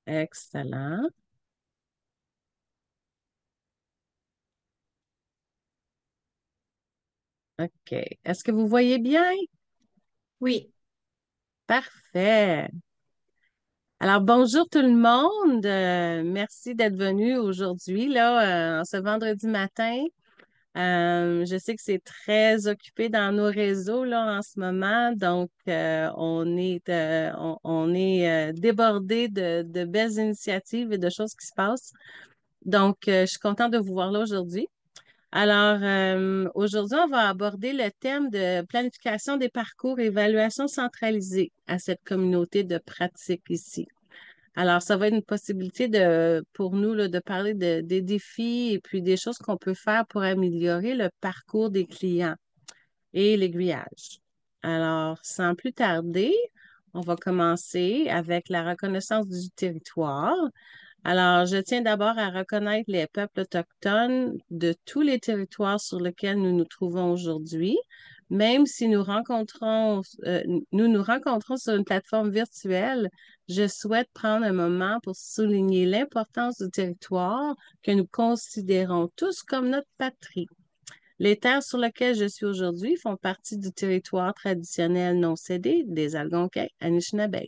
Excellent. OK. Est-ce que vous voyez bien? Oui, Parfait. Alors, bonjour tout le monde. Merci d'être venu aujourd'hui, là, en ce vendredi matin. Je sais que c'est très occupé dans nos réseaux, là, en ce moment. Donc, on est débordé de belles initiatives et de choses qui se passent. Donc, je suis contente de vous voir là aujourd'hui. Alors, aujourd'hui, on va aborder le thème de planification des parcours et évaluation centralisée à cette communauté de pratique ici. Alors, ça va être une possibilité pour nous là, de parler des défis et puis des choses qu'on peut faire pour améliorer le parcours des clients et l'aiguillage. Alors, sans plus tarder, on va commencer avec la reconnaissance du territoire. Alors, je tiens d'abord à reconnaître les peuples autochtones de tous les territoires sur lesquels nous nous trouvons aujourd'hui, même si nous nous rencontrons sur une plateforme virtuelle. Je souhaite prendre un moment pour souligner l'importance du territoire que nous considérons tous comme notre patrie. Les terres sur lesquelles je suis aujourd'hui font partie du territoire traditionnel non cédé des Algonquins Anishinaabe.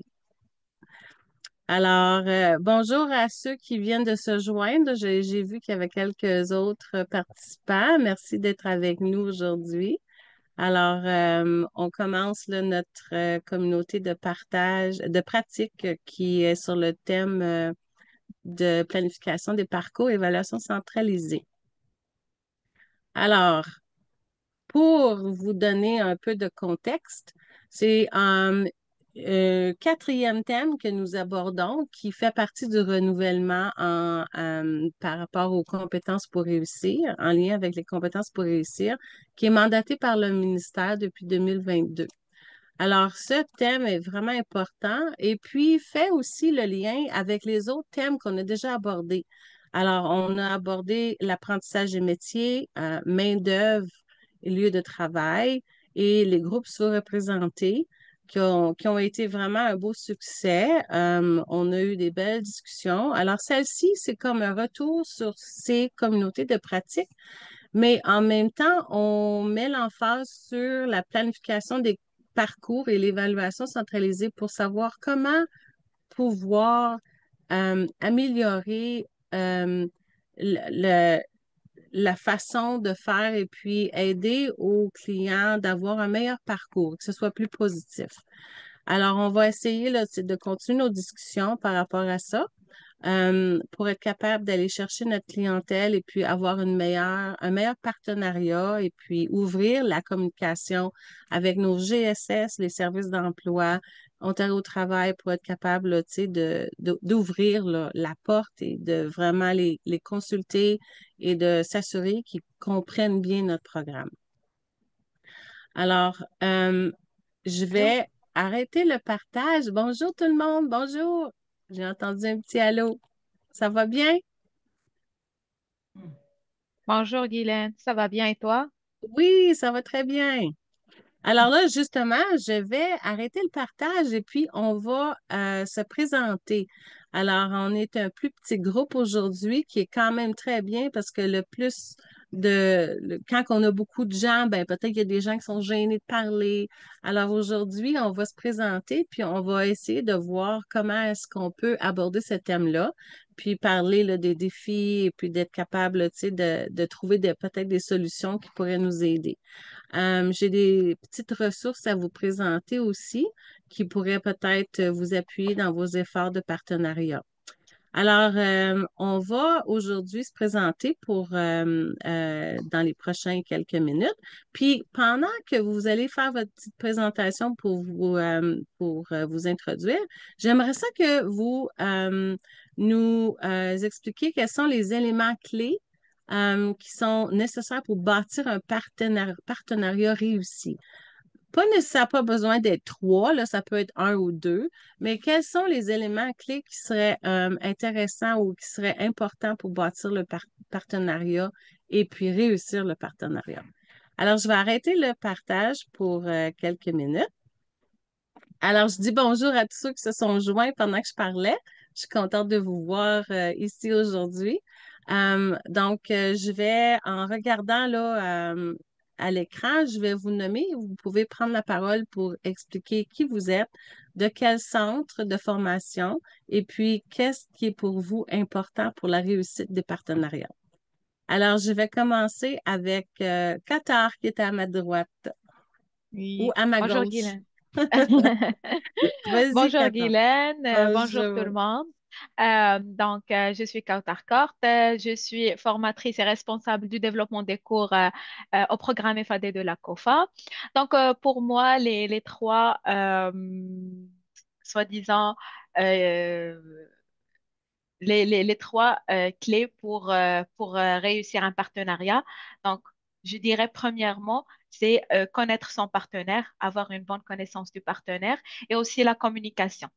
Alors, bonjour à ceux qui viennent de se joindre. J'ai vu qu'il y avait quelques autres participants. Merci d'être avec nous aujourd'hui. Alors, on commence là, notre communauté de partage, de pratique qui est sur le thème de planification des parcours, évaluation centralisée. Alors, pour vous donner un peu de contexte, c'est quatrième thème que nous abordons qui fait partie du renouvellement par rapport aux compétences pour réussir, en lien avec les compétences pour réussir, qui est mandaté par le ministère depuis 2022. Alors, ce thème est vraiment important et puis fait aussi le lien avec les autres thèmes qu'on a déjà abordés. Alors, on a abordé l'apprentissage des métiers, main-d'œuvre, lieu de travail et les groupes sous-représentés qui ont été vraiment un beau succès. On a eu des belles discussions. Alors, celle-ci, c'est comme un retour sur ces communautés de pratique, mais en même temps, on met l'emphase sur la planification des parcours et l'évaluation centralisée pour savoir comment pouvoir améliorer le, la façon de faire et puis aider aux clients d'avoir un meilleur parcours, que ce soit plus positif. Alors, on va essayer là, de continuer nos discussions par rapport à ça pour être capable d'aller chercher notre clientèle et puis avoir un meilleur partenariat et puis ouvrir la communication avec nos GSS, les services d'emploi, Ontario au travail pour être capable là, tu sais, d'ouvrir là, la porte et de vraiment les consulter et de s'assurer qu'ils comprennent bien notre programme. Alors, je allô? vais arrêter le partage. Bonjour tout le monde, bonjour. J'ai entendu un petit allô. Ça va bien? Bonjour Guylaine, ça va bien et toi? Oui, ça va très bien. Alors là, justement, je vais arrêter le partage et puis on va se présenter. Alors, on est un plus petit groupe aujourd'hui qui est quand même très bien parce que quand on a beaucoup de gens, ben peut-être qu'il y a des gens qui sont gênés de parler. Alors aujourd'hui, on va se présenter puis on va essayer de voir comment est-ce qu'on peut aborder ce thème-là, puis parler là, des défis et puis d'être capable, tu sais, de trouver peut-être des solutions qui pourraient nous aider. J'ai des petites ressources à vous présenter aussi qui pourraient peut-être vous appuyer dans vos efforts de partenariat. Alors, on va aujourd'hui se présenter dans les prochains quelques minutes. Puis, pendant que vous allez faire votre petite présentation pour vous introduire, j'aimerais ça que vous nous expliquiez quels sont les éléments clés qui sont nécessaires pour bâtir un partenariat réussi. Pas nécessairement pas besoin d'être trois, là, ça peut être un ou deux, mais quels sont les éléments clés qui seraient intéressants ou qui seraient importants pour bâtir le partenariat et puis réussir le partenariat? Alors, je vais arrêter le partage pour quelques minutes. Alors, je dis bonjour à tous ceux qui se sont joints pendant que je parlais. Je suis contente de vous voir ici aujourd'hui. Je vais, en regardant là, à l'écran, je vais vous nommer. Vous pouvez prendre la parole pour expliquer qui vous êtes, de quel centre de formation, et puis qu'est-ce qui est pour vous important pour la réussite des partenariats. Alors, je vais commencer avec Qatar qui est à ma droite ou Oui. à ma Bonjour, gauche. Guylaine. Vas-y, Bonjour, Qatar. Guylaine. Bonjour, tout le Bonjour. monde. Je suis Kautar Kort. Je suis formatrice et responsable du développement des cours au programme FAD de la COFA. Pour moi, les trois, soi-disant, euh, les trois clés pour réussir un partenariat. Donc, je dirais premièrement, c'est connaître son partenaire, avoir une bonne connaissance du partenaire et aussi la communication.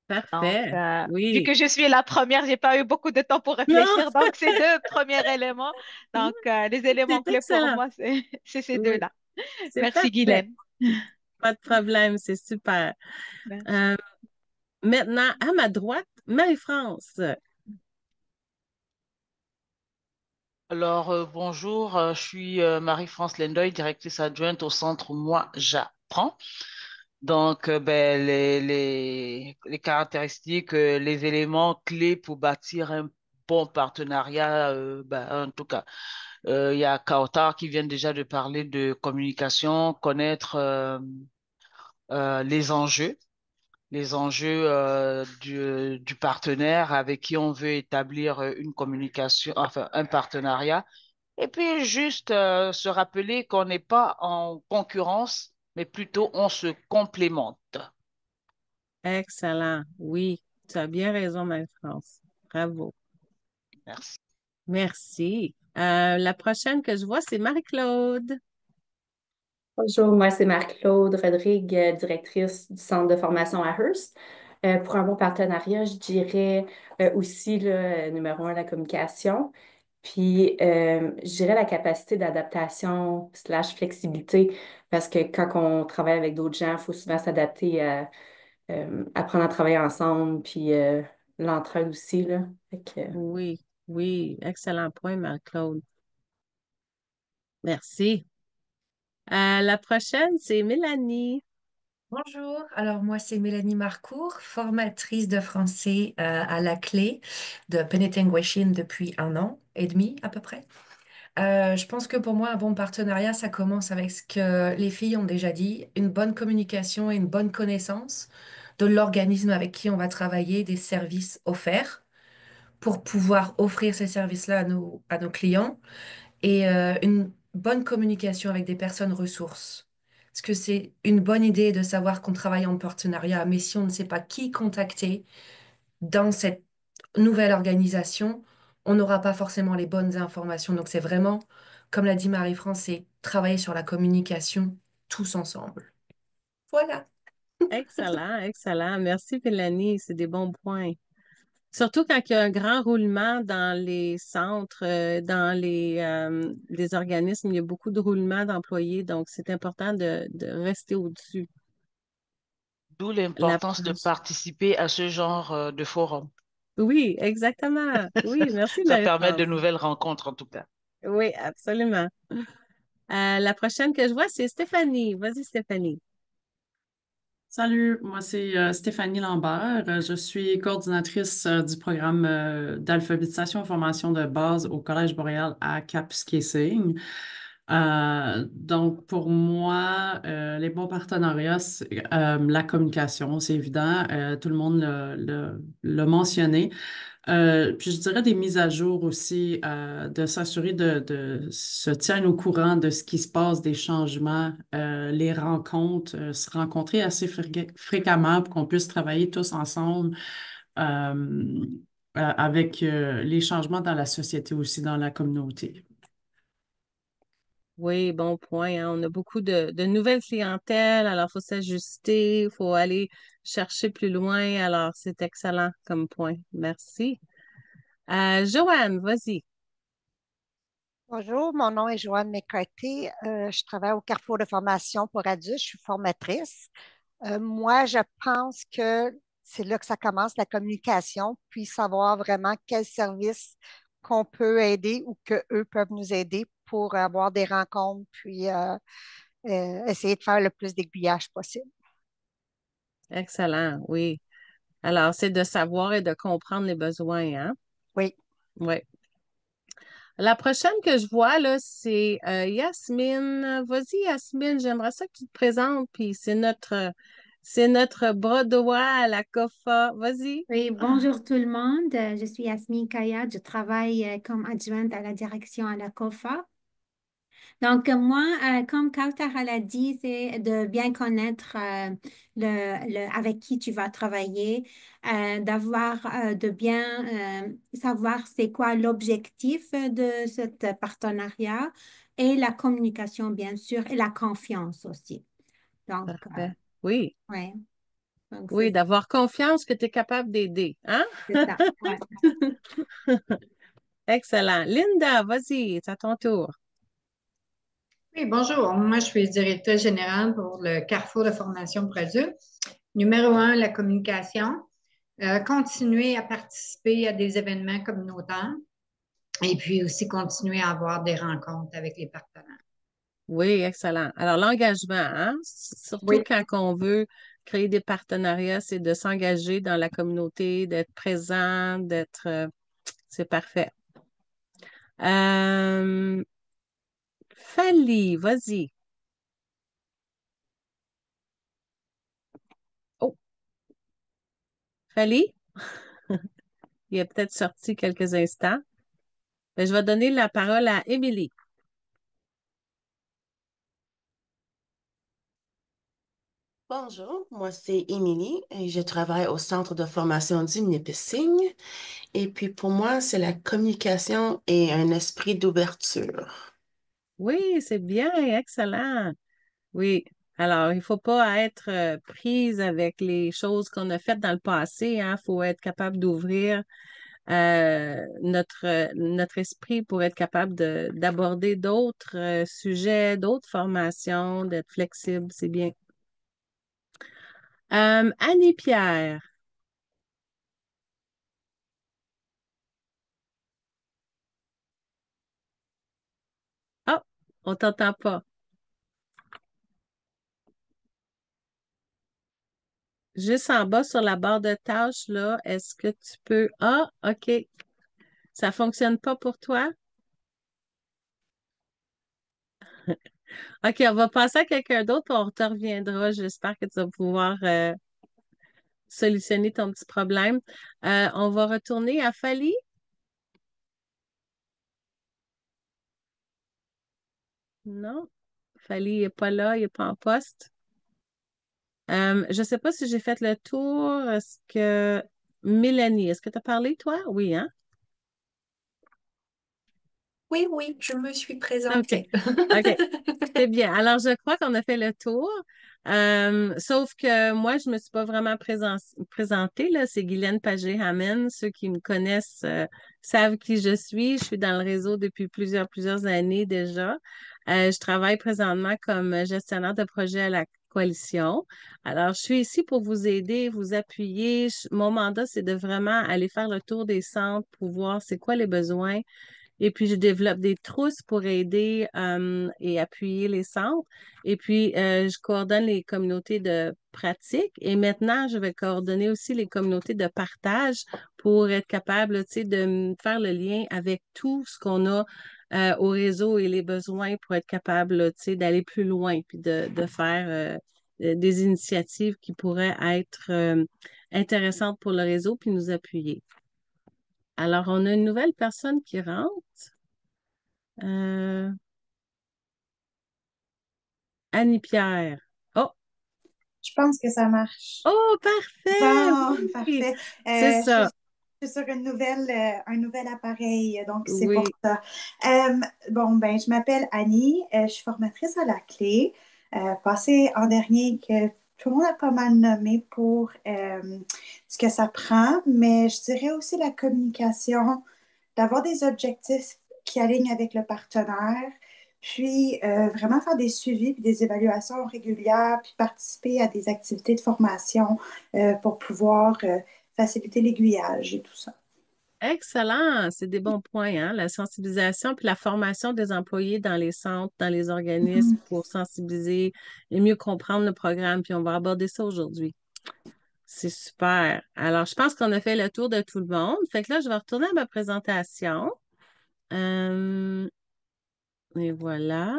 Parfait. Vu Oui. que je suis la première, j'ai pas eu beaucoup de temps pour Non, réfléchir. Donc, ces deux premiers éléments, les éléments c'est clés pour excellent. moi, c'est c'est ces Oui, deux-là. c'est Merci, parfait. Guylaine. Pas de problème, c'est super. Merci. Euh, Maintenant, à ma droite, Marie-France. Alors, bonjour, je suis Marie-France Lendoy, directrice adjointe au centre Moi J'apprends. Les caractéristiques, les éléments clés pour bâtir un bon partenariat, en tout cas, il y a Kautar qui vient déjà de parler de communication, connaître les enjeux. Les enjeux du partenaire avec qui on veut établir une communication, enfin un partenariat. Et puis juste se rappeler qu'on n'est pas en concurrence, mais plutôt on se complémente. Excellent. Oui, tu as bien raison, Marie-France. Bravo. Merci. Merci. La prochaine que je vois, c'est Marie-Claude. Bonjour, moi c'est Marc-Claude Rodrigue, directrice du centre de formation à Hearst. Pour un bon partenariat, je dirais aussi numéro un, la communication. Puis je dirais la capacité d'adaptation slash flexibilité, parce que quand on travaille avec d'autres gens, il faut souvent s'adapter à apprendre à travailler ensemble, puis l'entraide aussi, là. Fait que, Oui, oui, excellent point, Marie-Claude. Merci. La prochaine, c'est Mélanie. Bonjour, alors moi c'est Mélanie Marcourt, formatrice de français à la clé de Penetanguishing depuis 1 an et demi à peu près. Je pense que pour moi un bon partenariat ça commence avec ce que les filles ont déjà dit, une bonne communication et une bonne connaissance de l'organisme avec qui on va travailler, des services offerts pour pouvoir offrir ces services-là à nos clients et une bonne communication avec des personnes ressources. Parce que c'est une bonne idée de savoir qu'on travaille en partenariat, mais si on ne sait pas qui contacter dans cette nouvelle organisation, on n'aura pas forcément les bonnes informations. Donc c'est vraiment, comme l'a dit Marie-France, c'est travailler sur la communication tous ensemble. Voilà. Excellent, excellent. Merci, Mélanie. C'est des bons points. Surtout quand il y a un grand roulement dans les centres, dans les organismes, il y a beaucoup de roulement d'employés, donc c'est important de rester au-dessus. D'où La l'importance de proche. participer à ce genre de forum. Oui, exactement. Oui, merci Ça permet Marie-France. de nouvelles rencontres en tout cas. Oui, absolument. La prochaine que je vois, c'est Stéphanie. Vas-y, Stéphanie. Salut, moi c'est Stéphanie Lambert. Je suis coordinatrice du programme d'alphabétisation et formation de base au Collège Boréal à Kapuskasing. Donc pour moi, les bons partenariats, c'est, la communication, c'est évident. Tout le monde l'a mentionné. Puis je dirais des mises à jour aussi, de s'assurer de se tenir au courant de ce qui se passe, des changements, les rencontres, se rencontrer assez fréquemment pour qu'on puisse travailler tous ensemble avec les changements dans la société aussi, dans la communauté. Oui, bon point, hein. On a beaucoup de nouvelles clientèles, alors il faut s'ajuster, il faut aller chercher plus loin. Alors, c'est excellent comme point. Merci. Joanne, vas-y. Bonjour, mon nom est Joanne McCarthy. Je travaille au Carrefour de formation pour adultes. Je suis formatrice. Moi, je pense que c'est là que ça commence, la communication, puis savoir vraiment quel service qu'on peut aider ou qu'eux peuvent nous aider pour avoir des rencontres, puis essayer de faire le plus d'aiguillage possible. Excellent, oui. Alors, c'est de savoir et de comprendre les besoins, hein? Oui. Oui. La prochaine que je vois, là, c'est Yasmine. Vas-y, Yasmine, j'aimerais ça que tu te présentes, puis c'est notre bras droit à la COFA. Vas-y. Oui, bonjour tout le monde. Je suis Yasmine Kayat. Je travaille comme adjointe à la direction à la COFA. Donc, moi, comme Kautar l'a dit, c'est de bien connaître avec qui tu vas travailler, de bien savoir c'est quoi l'objectif de ce partenariat et la communication, bien sûr, et la confiance aussi. Donc, Parfait. Oui, ouais. Donc, oui, d'avoir confiance que tu es capable d'aider, hein? c'est ça. Ouais. Excellent. Linda, vas-y, c'est à ton tour. Oui, bonjour. Moi, je suis directrice générale pour le Carrefour de formation pour adultes. Numéro un, la communication. Continuer à participer à des événements communautaires et puis aussi continuer à avoir des rencontres avec les partenaires. Oui, excellent. Alors, l'engagement, hein? Surtout Oui. quand on veut créer des partenariats, c'est de s'engager dans la communauté, d'être présent, c'est parfait. Fali, vas-y. Oh, Fali, il est peut-être sorti quelques instants. Ben, je vais donner la parole à Émilie. Bonjour, moi c'est Émilie et je travaille au centre de formation du Nipissing. Et puis pour moi, c'est la communication et un esprit d'ouverture. Oui, c'est bien, excellent. Oui. Alors, il ne faut pas être prise avec les choses qu'on a faites dans le passé, hein. Il faut être capable d'ouvrir notre esprit pour être capable d'aborder d'autres sujets, d'autres formations, d'être flexible, c'est bien. Annie-Pierre. Oh, on t'entend pas. Juste en bas sur la barre de tâches, là, est-ce que tu peux... Ah, OK. Ça fonctionne pas pour toi? OK, on va passer à quelqu'un d'autre, on te reviendra. J'espère que tu vas pouvoir solutionner ton petit problème. On va retourner à Fali. Non, Fali n'est pas là, il n'est pas en poste. Je ne sais pas si j'ai fait le tour. Mélanie, est-ce que tu as parlé, toi? Oui, hein? Oui, oui, je me suis OK. présentée. OK. C'est bien. Alors, je crois qu'on a fait le tour. Sauf que moi, je ne me suis pas vraiment présentée, là. C'est Guylaine Pagé-Hamel. Ceux qui me connaissent savent qui je suis. Je suis dans le réseau depuis plusieurs années déjà. Je travaille présentement comme gestionnaire de projet à la coalition. Alors, je suis ici pour vous aider, vous appuyer. Mon mandat, c'est de vraiment aller faire le tour des centres pour voir c'est quoi les besoins et puis, je développe des trousses pour aider et appuyer les centres. Et puis, je coordonne les communautés de pratique. Et maintenant, je vais coordonner aussi les communautés de partage pour être capable, tu sais, de faire le lien avec tout ce qu'on a au réseau et les besoins pour être capable, tu sais, d'aller plus loin puis de faire des initiatives qui pourraient être intéressantes pour le réseau puis nous appuyer. Alors, on a une nouvelle personne qui rentre. Euh, Annie-Pierre. Oh, Je pense que ça marche. oh, parfait! Bon, Oui, parfait. c'est ça. Je suis sur un nouvel appareil, donc c'est pour Oui, ça. Bon, ben, je m'appelle Annie, je suis formatrice à la clé. Passé en dernier que tout le monde a pas mal nommé pour ce que ça prend, mais je dirais aussi la communication, d'avoir des objectifs qui alignent avec le partenaire, puis vraiment faire des suivis puis des évaluations régulières, puis participer à des activités de formation pour pouvoir faciliter l'aiguillage et tout ça. Excellent, c'est des bons points, hein? La sensibilisation puis la formation des employés dans les centres, dans les organismes Mhm. pour sensibiliser et mieux comprendre le programme, puis on va aborder ça aujourd'hui. C'est super. Alors, je pense qu'on a fait le tour de tout le monde. Fait que là, je vais retourner à ma présentation. Euh, et voilà.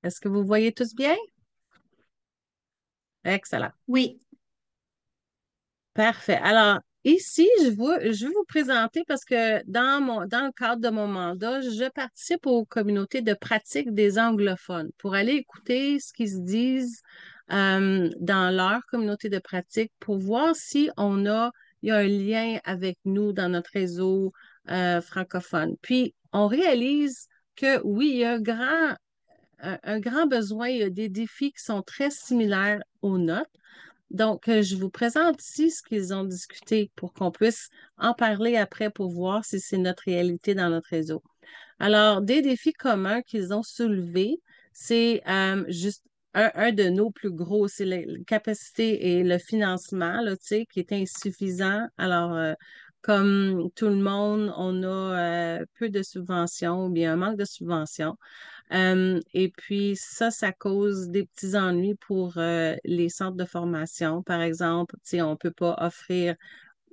Est-ce que vous voyez tous bien? Excellent. Oui. Parfait. Alors, ici, je veux vous présenter parce que dans le cadre de mon mandat, je participe aux communautés de pratique des anglophones pour aller écouter ce qu'ils se disent dans leur communauté de pratique pour voir si il y a un lien avec nous dans notre réseau francophone. Puis, on réalise que oui, il y a un grand besoin, il y a des défis qui sont très similaires aux nôtres. Donc, je vous présente ici ce qu'ils ont discuté pour qu'on puisse en parler après pour voir si c'est notre réalité dans notre réseau. Alors, des défis communs qu'ils ont soulevés, c'est juste un de nos plus gros, c'est la capacité et le financement, là, tu sais, qui est insuffisant. Alors, comme tout le monde, on a peu de subventions ou bien un manque de subventions. Et puis ça cause des petits ennuis pour les centres de formation. Par exemple, tu sais, on ne peut pas offrir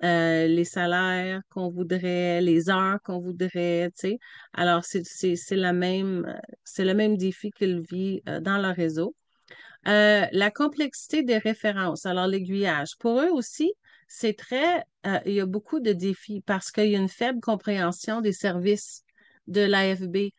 les salaires qu'on voudrait, les heures qu'on voudrait, tu sais. Alors, c'est le même défi qu'ils vivent dans leur réseau. La complexité des références, alors l'aiguillage. Pour eux aussi, il y a beaucoup de défis parce qu'il y a une faible compréhension des services de l'AFB.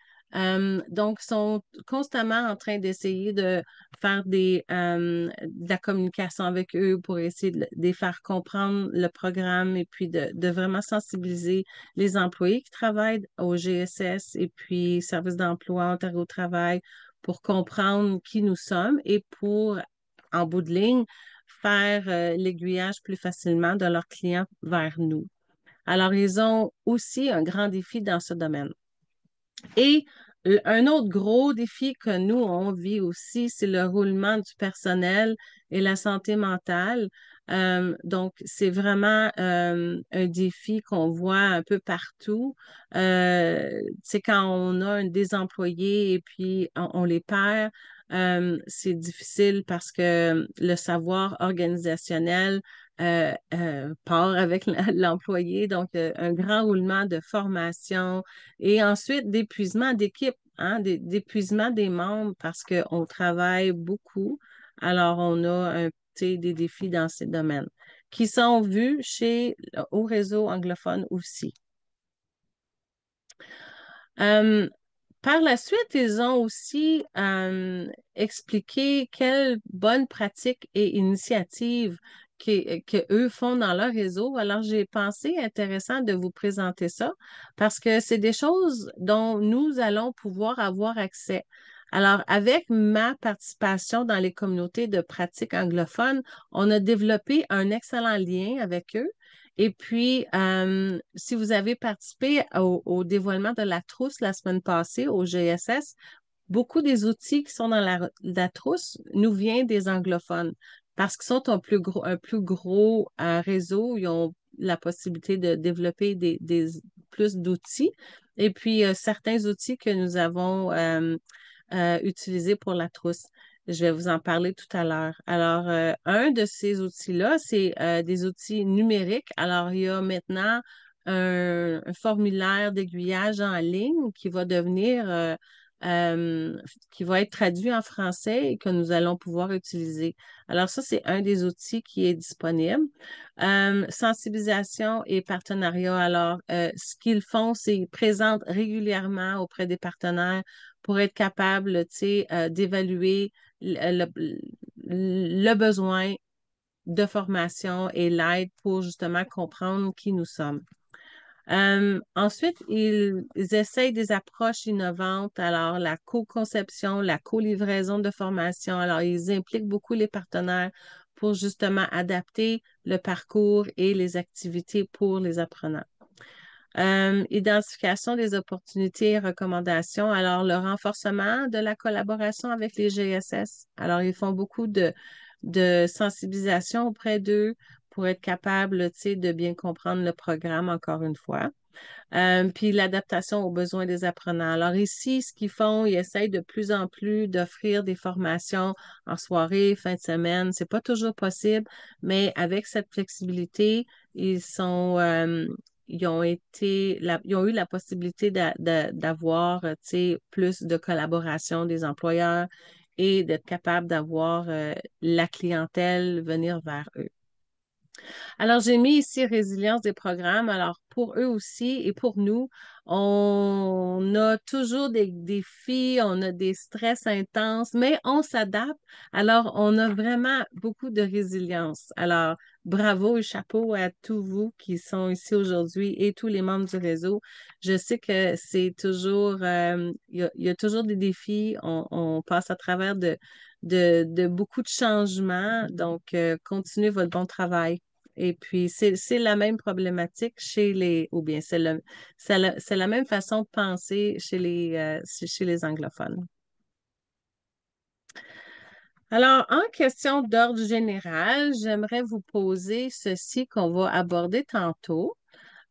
Donc, ils sont constamment en train d'essayer de faire de la communication avec eux pour essayer de les faire comprendre le programme et puis de vraiment sensibiliser les employés qui travaillent au GSS et puis Service d'emploi, Ontario Travail pour comprendre qui nous sommes et pour, en bout de ligne, faire l'aiguillage plus facilement de leurs clients vers nous. Alors, ils ont aussi un grand défi dans ce domaine. Et un autre gros défi que nous, on vit aussi, c'est le roulement du personnel et la santé mentale. Donc, c'est vraiment un défi qu'on voit un peu partout. C'est quand on a des employés et puis on les perd, c'est difficile parce que le savoir organisationnel part avec l'employé. Donc, un grand roulement de formation et ensuite, d'épuisement d'équipe, hein, d'épuisement des membres parce qu'on travaille beaucoup. Alors, on a tu sais, des défis dans ces domaines qui sont vus au réseau anglophone aussi. Euh, Par la suite, ils ont aussi expliqué quelles bonnes pratiques et initiatives que eux font dans leur réseau. Alors, j'ai pensé intéressant de vous présenter ça parce que c'est des choses dont nous allons pouvoir avoir accès. Alors, avec ma participation dans les communautés de pratiques anglophones, on a développé un excellent lien avec eux. Et puis, si vous avez participé au dévoilement de la trousse la semaine passée au GSS, beaucoup des outils qui sont dans la trousse nous viennent des anglophones parce qu'ils sont un plus gros réseau. Ils ont la possibilité de développer plus d'outils. Et puis, certains outils que nous avons utilisés pour la trousse. Je vais vous en parler tout à l'heure. Alors, un de ces outils-là, c'est des outils numériques. Alors, il y a maintenant un formulaire d'aiguillage en ligne euh, qui va être traduit en français et que nous allons pouvoir utiliser. Alors, ça, c'est un des outils qui est disponible. Sensibilisation et partenariat. Alors, ce qu'ils font, c'est qu'ils présentent régulièrement auprès des partenaires pour être capable, tu sais, d'évaluer le besoin de formation et l'aide pour justement comprendre qui nous sommes. Ensuite, ils essayent des approches innovantes, alors la co-conception, la co-livraison de formation. Alors, ils impliquent beaucoup les partenaires pour justement adapter le parcours et les activités pour les apprenants. Identification des opportunités et recommandations. Alors, le renforcement de la collaboration avec les GSS. Alors, ils font beaucoup de sensibilisation auprès d'eux pour être capables, tu sais, de bien comprendre le programme, encore une fois. Puis l'adaptation aux besoins des apprenants. Alors ici, ce qu'ils font, ils essayent de plus en plus d'offrir des formations en soirée, fin de semaine. C'est pas toujours possible, mais avec cette flexibilité, ils ont ils ont eu la possibilité d'avoir, tu sais, plus de collaboration des employeurs et d'être capable d'avoir la clientèle venir vers eux. Alors, j'ai mis ici résilience des programmes. Alors, pour eux aussi et pour nous, on a toujours des défis, on a des stress intenses, mais on s'adapte. Alors, on a vraiment beaucoup de résilience. Alors, bravo et chapeau à tous vous qui sont ici aujourd'hui et tous les membres du réseau. Je sais que c'est toujours, il y a toujours des défis. On passe à travers de beaucoup de changements. Donc, continuez votre bon travail. Et puis, c'est la même problématique chez ou bien c'est la même façon de penser chez les anglophones. Alors, en question d'ordre général, j'aimerais vous poser ceci qu'on va aborder tantôt.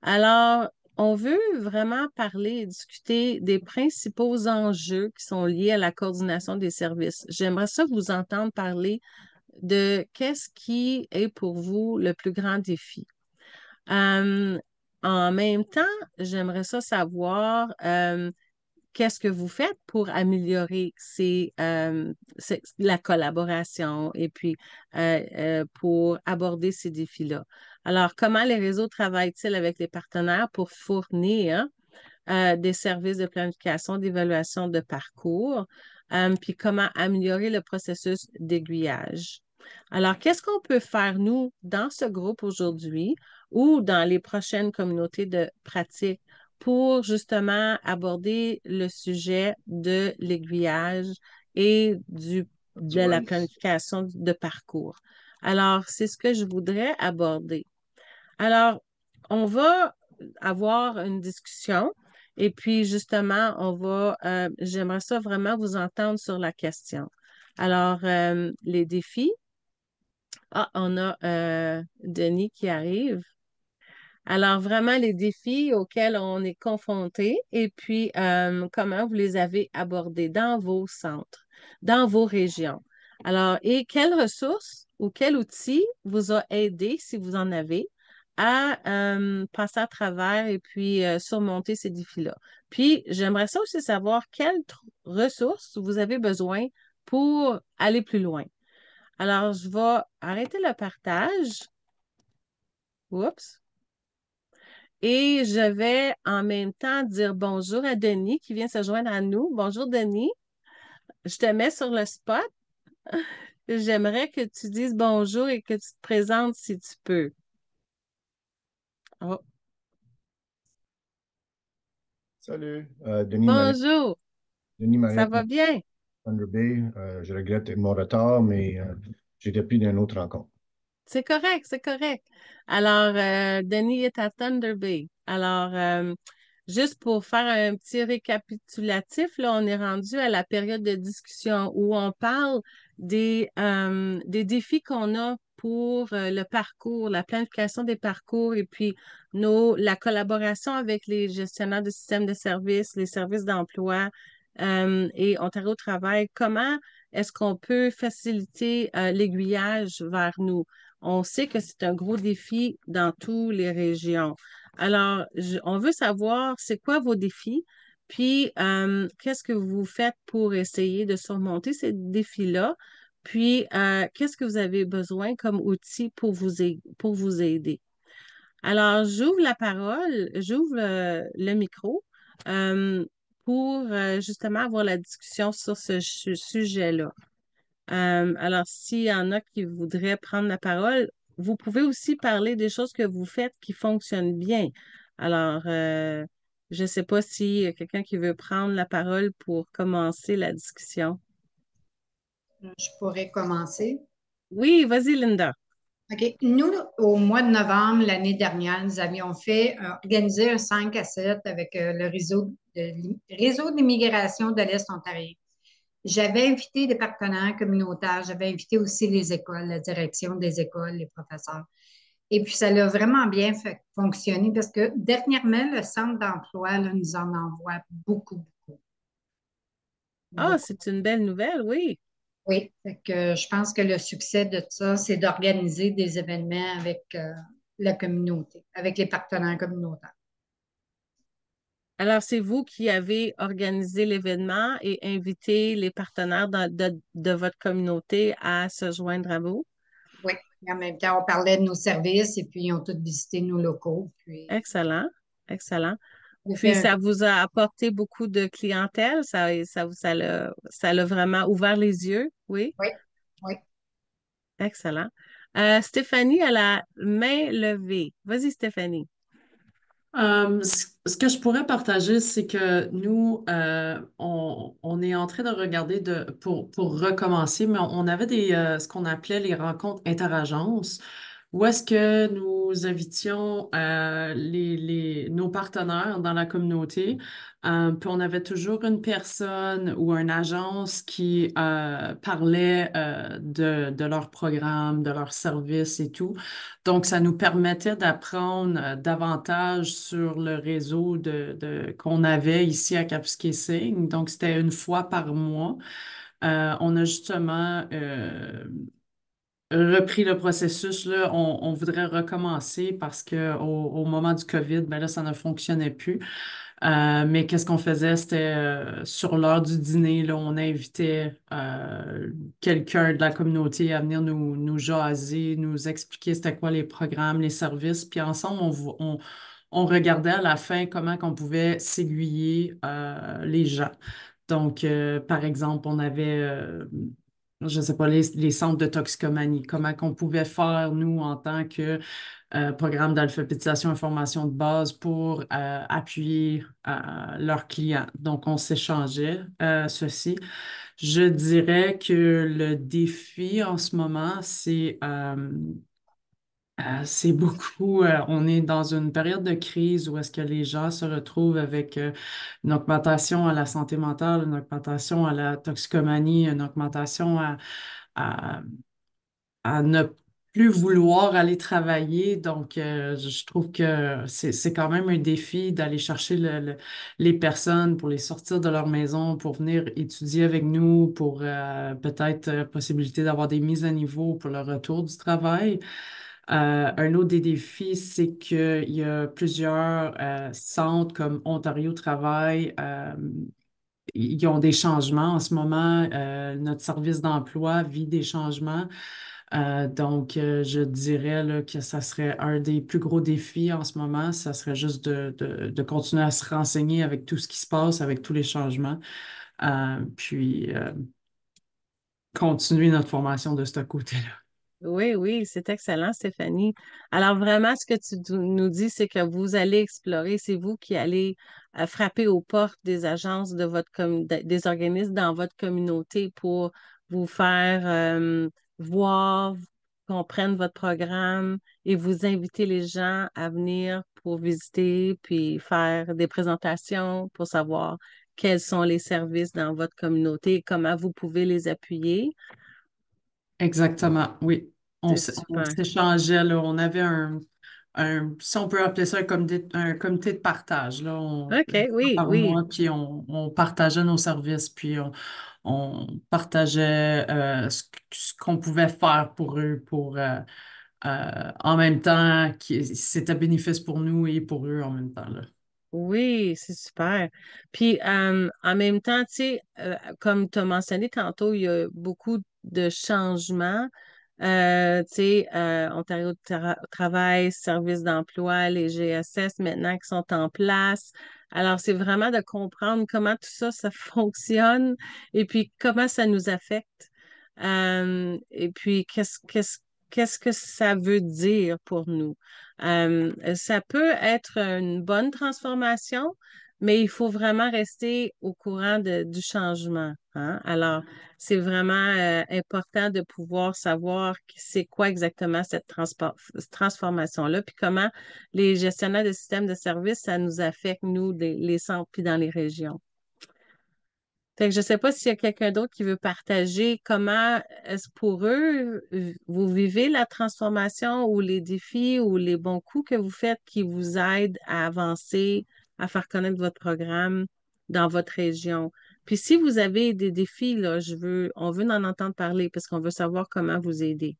Alors, on veut vraiment parler et discuter des principaux enjeux qui sont liés à la coordination des services. J'aimerais ça vous entendre parler de qu'est-ce qui est pour vous le plus grand défi. En même temps, j'aimerais ça savoir qu'est-ce que vous faites pour améliorer la collaboration et puis pour aborder ces défis-là. Alors, comment les réseaux travaillent-ils avec les partenaires pour fournir des services de planification, d'évaluation de parcours, puis comment améliorer le processus d'aiguillage. Alors, qu'est-ce qu'on peut faire, nous, dans ce groupe aujourd'hui ou dans les prochaines communautés de pratique pour justement aborder le sujet de l'aiguillage et de la planification de parcours? Alors, c'est ce que je voudrais aborder. Alors, on va avoir une discussion et puis justement, j'aimerais ça vraiment vous entendre sur la question. Alors, les défis. Ah, on a Denis qui arrive. Alors, vraiment, les défis auxquels on est confronté et puis comment vous les avez abordés dans vos centres, dans vos régions. Alors, et quelles ressources ou quel outil vous a aidé, si vous en avez, à passer à travers et puis surmonter ces défis-là. Puis, j'aimerais ça aussi savoir quelles ressources vous avez besoin pour aller plus loin. Alors, je vais arrêter le partage. Oups. Et je vais en même temps dire bonjour à Denis qui vient se joindre à nous. Bonjour Denis. Je te mets sur le spot. J'aimerais que tu dises bonjour et que tu te présentes si tu peux. Oh. Salut, Bonjour. Denis Ça Mariette, va bien? Thunder Bay. Je regrette mon retard, mais j'étais pris d'une autre rencontre. C'est correct, c'est correct. Alors, Denis est à Thunder Bay. Alors, juste pour faire un petit récapitulatif, là, on est rendu à la période de discussion où on parle des défis qu'on a pour le parcours, la planification des parcours et puis la collaboration avec les gestionnaires de systèmes de services, les services d'emploi et Ontario Travail. Comment est-ce qu'on peut faciliter l'aiguillage vers nous? On sait que c'est un gros défi dans toutes les régions. Alors, on veut savoir c'est quoi vos défis, puis qu'est-ce que vous faites pour essayer de surmonter ces défis-là, puis qu'est-ce que vous avez besoin comme outil pour vous aider. Alors, j'ouvre la parole, j'ouvre le micro pour justement avoir la discussion sur ce sujet-là. Alors, s'il y en a qui voudraient prendre la parole, vous pouvez aussi parler des choses que vous faites qui fonctionnent bien. Alors, je ne sais pas s'il y a quelqu'un qui veut prendre la parole pour commencer la discussion. Je pourrais commencer. Oui, vas-y, Linda. OK. Nous, au mois de novembre l'année dernière, nous avions organisé un 5 à 7 avec le réseau d'immigration de l'Est ontarien. J'avais invité des partenaires communautaires, j'avais invité aussi les écoles, la direction des écoles, les professeurs. Et puis, ça a vraiment bien fonctionné parce que dernièrement, le centre d'emploi là, nous en envoie beaucoup, beaucoup, Ah, beaucoup. c'est une belle nouvelle, oui. Oui, fait que je pense que le succès de ça, c'est d'organiser des événements avec la communauté, avec les partenaires communautaires. Alors, c'est vous qui avez organisé l'événement et invité les partenaires de votre communauté à se joindre à vous? Oui, et en même temps, on parlait de nos services et puis ils ont tous visité nos locaux. Puis, Excellent, excellent. on a fait Puis, un... ça vous a apporté beaucoup de clientèle? Ça l'a vraiment ouvert les yeux? Oui, Oui, oui. excellent. Stéphanie a la main levée. Vas-y, Stéphanie. Ce que je pourrais partager, c'est que nous, on est en train de regarder pour recommencer, mais on avait ce qu'on appelait les rencontres interagences, où est-ce que nous invitions nos partenaires dans la communauté. Puis on avait toujours une personne ou une agence qui parlait de leur programme, de leur service et tout. Donc, ça nous permettait d'apprendre davantage sur le réseau qu'on avait ici à Kapuskasing. Donc, c'était une fois par mois. On a justement repris le processus. Là, on voudrait recommencer parce au moment du COVID, ben là, ça ne fonctionnait plus. Mais qu'est-ce qu'on faisait? C'était sur l'heure du dîner, là, on invitait quelqu'un de la communauté à venir nous jaser, nous expliquer c'était quoi les programmes, les services. Puis ensemble, on regardait à la fin comment on pouvait s'aiguiller les gens. Donc, par exemple, on avait, je ne sais pas, les centres de toxicomanie, comment qu'on pouvait faire, nous, en tant que programme d'alphabétisation et formation de base pour appuyer leurs clients. Donc, on s'échangeait ceci. Je dirais que le défi en ce moment, c'est beaucoup, on est dans une période de crise où est-ce que les gens se retrouvent avec une augmentation à la santé mentale, une augmentation à la toxicomanie, une augmentation à, à ne plus vouloir aller travailler. Donc, je trouve que c'est quand même un défi d'aller chercher les personnes pour les sortir de leur maison, pour venir étudier avec nous, pour peut-être possibilité d'avoir des mises à niveau pour le retour du travail. Un autre des défis, c'est qu'il y a plusieurs centres comme Ontario Travail. Ils ont des changements en ce moment. Notre service d'emploi vit des changements. Donc, je dirais là, que ça serait un des plus gros défis en ce moment. Ça serait juste de continuer à se renseigner avec tout ce qui se passe, avec tous les changements. Puis, continuer notre formation de ce côté-là. Oui, oui, c'est excellent, Stéphanie. Alors vraiment, ce que nous dis, c'est que vous allez explorer, c'est vous qui allez frapper aux portes des agences de des organismes dans votre communauté pour vous faire voir, comprendre votre programme et vous inviter les gens à venir pour visiter, puis faire des présentations pour savoir quels sont les services dans votre communauté et comment vous pouvez les appuyer. Exactement, oui. C'est On super. s'échangeait, là. On avait si on peut appeler ça un comité de partage, là. OK, Une fois oui, par oui. mois, puis on partageait nos services, puis on partageait ce qu'on pouvait faire pour eux, pour en même temps, c'était bénéfice pour nous et pour eux en même temps, là. Oui, c'est super. Puis en même temps, tu sais, comme tu as mentionné tantôt, il y a beaucoup de changements. Tu sais, Ontario Travail, Service d'emploi, les GSS maintenant qui sont en place. Alors, c'est vraiment de comprendre comment tout ça, ça fonctionne et puis comment ça nous affecte. Et puis, qu'est-ce que ça veut dire pour nous? Ça peut être une bonne transformation, mais il faut vraiment rester au courant du changement. Hein? Alors, c'est vraiment important de pouvoir savoir c'est quoi exactement cette transformation-là, puis comment les gestionnaires de systèmes de services, ça nous affecte, nous, les centres, puis dans les régions. Fait que je ne sais pas s'il y a quelqu'un d'autre qui veut partager comment est-ce pour eux, vous vivez la transformation ou les défis ou les bons coups que vous faites qui vous aident à avancer, à faire connaître votre programme dans votre région. Puis si vous avez des défis, là, on veut en entendre parler parce qu'on veut savoir comment vous aider.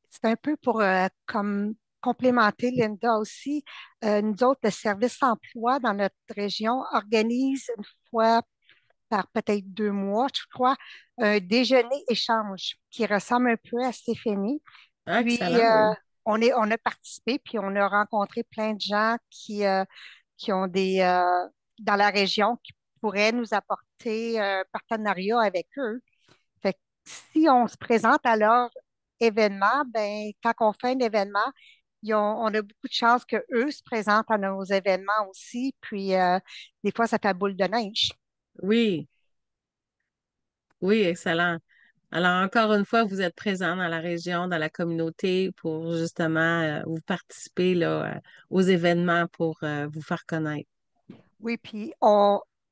C'est un peu pour comme complémenter Linda aussi. Nous autres, le service emploi dans notre région organise une fois par peut-être 2 mois, je crois, un déjeuner-échange qui ressemble un peu à Stéphanie. Ah, Puis, excellent, oui. on a participé, puis on a rencontré plein de gens qui ont dans la région qui pourraient nous apporter un partenariat avec eux. Fait que si on se présente à leur événement, ben, quand on fait un événement, on a beaucoup de chances qu'eux se présentent à nos événements aussi. Puis, des fois, ça fait boule de neige. Oui, oui, excellent. Alors, encore une fois, vous êtes présent dans la région, dans la communauté pour justement vous participer là, aux événements pour vous faire connaître. Oui, puis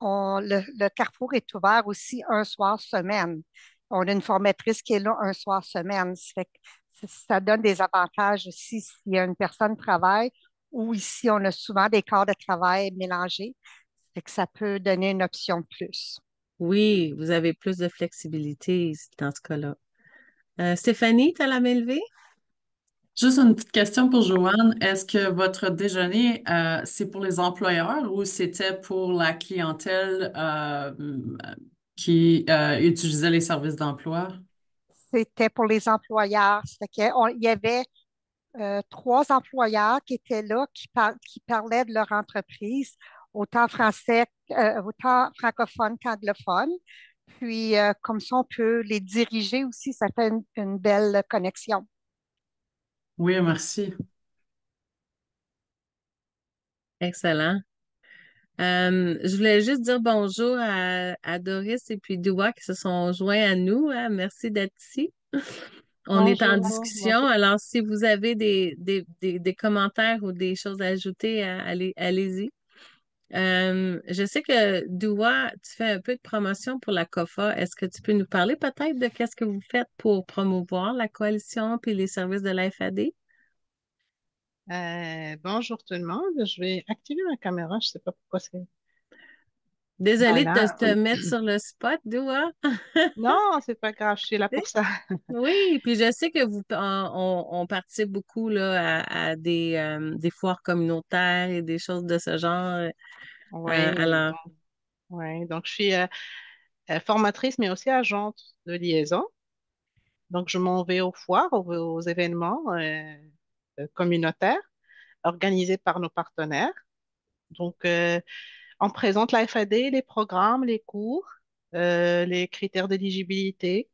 le carrefour est ouvert aussi un soir semaine. On a une formatrice qui est là un soir semaine. Ça fait que ça donne des avantages aussi s'il y a une personne qui travaille ou ici, on a souvent des quarts de travail mélangés. Ça fait que ça peut donner une option de plus. Oui, vous avez plus de flexibilité dans ce cas-là. Stéphanie, tu as la main levée? Juste une petite question pour Joanne. Est-ce que votre déjeuner, c'est pour les employeurs ou c'était pour la clientèle qui utilisait les services d'emploi? C'était pour les employeurs. Ça fait il y avait 3 employeurs qui étaient là, qui parlaient de leur entreprise, autant français, autant francophone qu'anglophone. Puis, comme ça, on peut les diriger aussi. Ça fait une belle connexion. Oui, merci. Excellent. Je voulais juste dire bonjour à Doris et puis Doua qui se sont joints à nous, hein. Merci d'être ici. On est en Bonjour, discussion. bonjour. Alors, si vous avez des commentaires ou des choses à ajouter, allez-y. Je sais que Doua, tu fais un peu de promotion pour la COFA. Est-ce que tu peux nous parler peut-être de qu'est-ce que vous faites pour promouvoir la coalition puis les services de la FAD? Bonjour tout le monde. Je vais activer ma caméra. Je ne sais pas pourquoi c'est. Désolée de Voilà, te oui. mettre sur le spot, Doua. Non, c'est pas grave. Je suis là pour ça. Oui, puis je sais que on participe beaucoup là, à des foires communautaires et des choses de ce genre. Oui, Alors, donc je suis formatrice, mais aussi agente de liaison. Donc, je m'en vais aux foires, aux événements communautaires organisés par nos partenaires. Donc, on présente la FAD, les programmes, les cours, les critères d'éligibilité.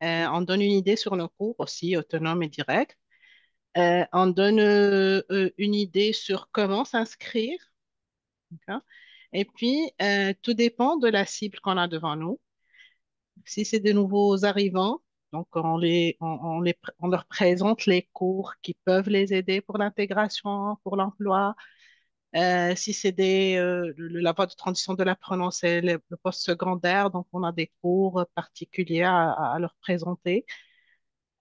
On donne une idée sur nos cours aussi, autonomes et directs. On donne une idée sur comment s'inscrire. D'accord. Et puis, tout dépend de la cible qu'on a devant nous. Si c'est de nouveaux arrivants, donc on leur présente les cours qui peuvent les aider pour l'intégration, pour l'emploi. Si c'est la voie de transition de l'apprenant, c'est le post-secondaire, donc on a des cours particuliers à leur présenter.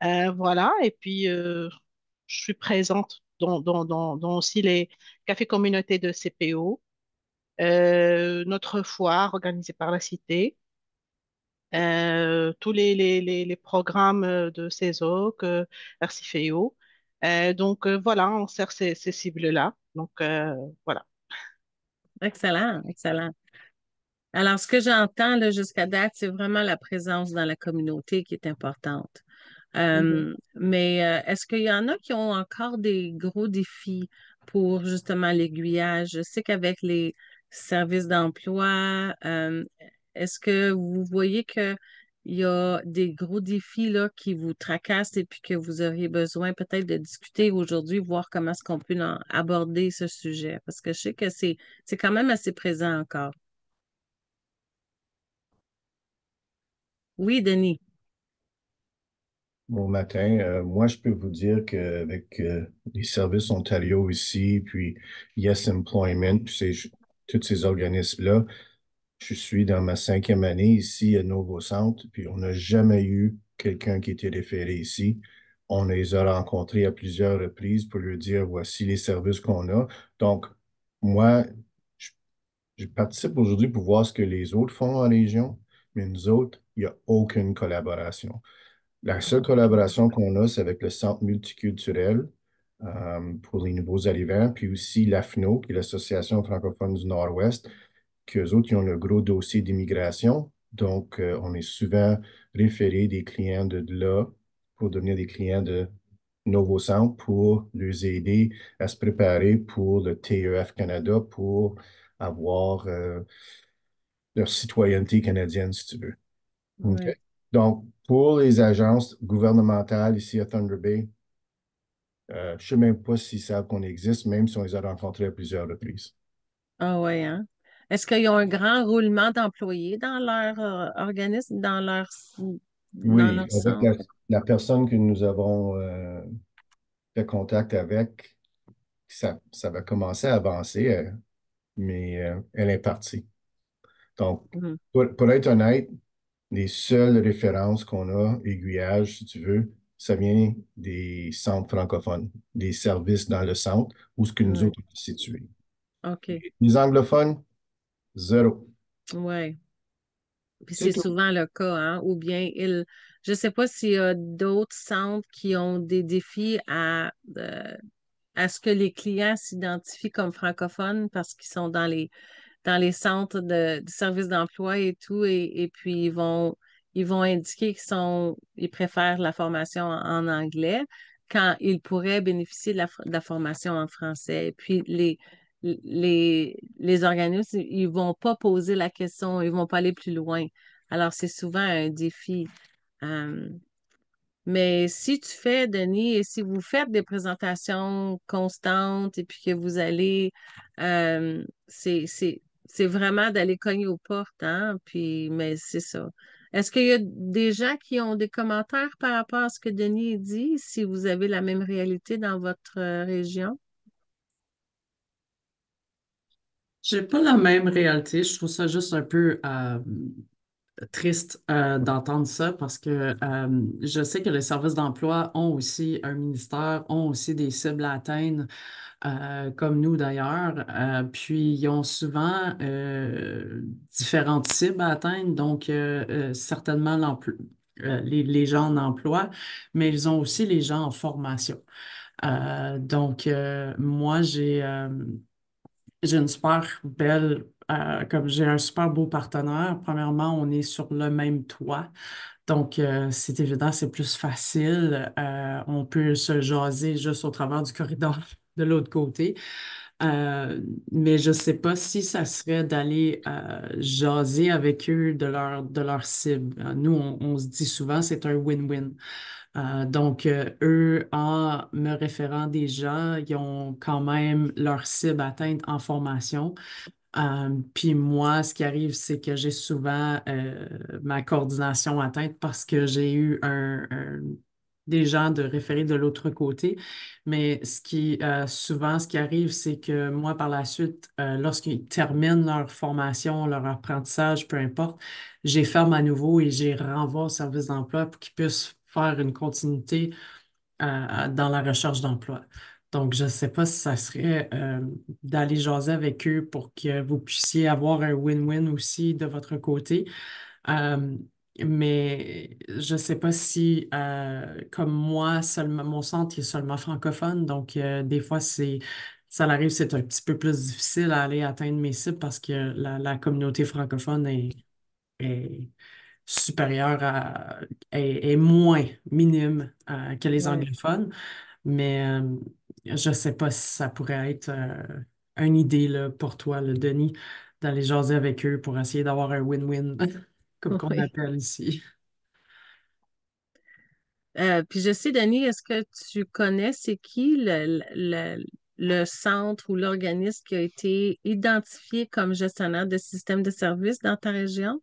Voilà, et puis je suis présente dans aussi les cafés communautés de CPO, notre foire organisée par la Cité, tous les programmes de CESOC, RCFEO. Donc voilà, on sert ces cibles-là. Donc voilà. excellent, excellent. Alors, ce que j'entends là jusqu'à date, c'est vraiment la présence dans la communauté qui est importante. Mhm. Mais est-ce qu'il y en a qui ont encore des gros défis pour justement l'aiguillage? Je sais qu'avec les services d'emploi, est-ce que vous voyez qu'il y a des gros défis là, qui vous tracassent et puis que vous auriez besoin peut-être de discuter aujourd'hui, voir comment est-ce qu'on peut aborder ce sujet? Parce que je sais que c'est quand même assez présent encore. Oui, Denis. Bon matin. Moi, je peux vous dire qu'avec les services Ontario ici, puis Yes Employment, puis tous ces organismes-là, je suis dans ma 5e année ici à Nouveau Centre, puis on n'a jamais eu quelqu'un qui était référé ici. On les a rencontrés à plusieurs reprises pour leur dire voici les services qu'on a. Donc, moi, je, je participe aujourd'hui pour voir ce que les autres font en région, mais nous autres, il n'y a aucune collaboration. La seule collaboration qu'on a, c'est avec le Centre multiculturel pour les nouveaux arrivants, puis aussi l'AFNO, qui est l'Association francophone du Nord-Ouest, qu'eux autres, ils ont le gros dossier d'immigration. Donc, on est souvent référé des clients de là pour devenir des clients de Nouveau Centre pour les aider à se préparer pour le TEF Canada pour avoir leur citoyenneté canadienne, si tu veux. OK. Ouais. Donc, pour les agences gouvernementales ici à Thunder Bay, je ne sais même pas s'ils savent qu'on existe, même si on les a rencontrés à plusieurs reprises. Ah ouais, hein? Est-ce qu'ils ont un grand roulement d'employés dans leur organisme, dans Oui, leur avec centre? la personne que nous avons fait contact avec, ça va commencer à avancer, mais elle est partie. Donc, Mhm. pour être honnête, les seules références qu'on a, aiguillage, si tu veux, ça vient des centres francophones, des services dans le centre où ce que nous Ouais. autres sommes situés. OK. Les anglophones, zéro. Ouais. Puis C'est c'est tout. souvent le cas, hein? Ou bien je sais pas s'il y a d'autres centres qui ont des défis à ce que les clients s'identifient comme francophones parce qu'ils sont dans les centres de services d'emploi et tout, et puis ils vont indiquer ils préfèrent la formation en anglais quand ils pourraient bénéficier de la formation en français. Et puis les organismes, ils vont pas poser la question, ils vont pas aller plus loin. Alors, c'est souvent un défi. Euh, mais si tu fais, Denis, et si vous faites des présentations constantes et puis que vous allez, c'est vraiment d'aller cogner aux portes, hein? Puis, mais c'est ça. Est-ce qu'il y a des gens qui ont des commentaires par rapport à ce que Denis dit, si vous avez la même réalité dans votre région? J'ai pas la même réalité. Je trouve ça juste un peu triste d'entendre ça parce que je sais que les services d'emploi ont aussi un ministère, ont aussi des cibles à atteindre, comme nous d'ailleurs. Puis ils ont souvent différentes cibles à atteindre, donc certainement les gens en emploi, mais ils ont aussi les gens en formation. Donc moi, j'ai une super belle, comme j'ai un super beau partenaire. Premièrement, on est sur le même toit. Donc, c'est évident, c'est plus facile. On peut se jaser juste au travers du corridor de l'autre côté. Euh, mais je ne sais pas si ça serait d'aller jaser avec eux de leur cible. Nous, on se dit souvent, c'est un win-win. Donc, eux, en me référant déjà, ils ont quand même leur cible atteinte en formation. Puis moi, ce qui arrive, c'est que j'ai souvent ma coordination atteinte parce que j'ai eu des gens de référés de l'autre côté. Mais souvent, ce qui arrive, c'est que moi, par la suite, lorsqu'ils terminent leur formation, leur apprentissage, peu importe, j'ai ferme à nouveau et j'ai renvoie au service d'emploi pour qu'ils puissent faire une continuité dans la recherche d'emploi. Donc, je ne sais pas si ça serait d'aller jaser avec eux pour que vous puissiez avoir un win-win aussi de votre côté. Euh, mais je ne sais pas si, comme moi, seulement, mon centre est seulement francophone, donc des fois, ça arrive, c'est un petit peu plus difficile à aller atteindre mes cibles parce que la communauté francophone est supérieure est moins minime que les Ouais. anglophones. Mais je ne sais pas si ça pourrait être une idée là, pour toi, le Denis, d'aller jaser avec eux pour essayer d'avoir un win-win, comme qu'on Oui. appelle ici. Puis je sais, Denis, est-ce que tu connais c'est qui le centre ou l'organisme qui a été identifié comme gestionnaire de système de services dans ta région?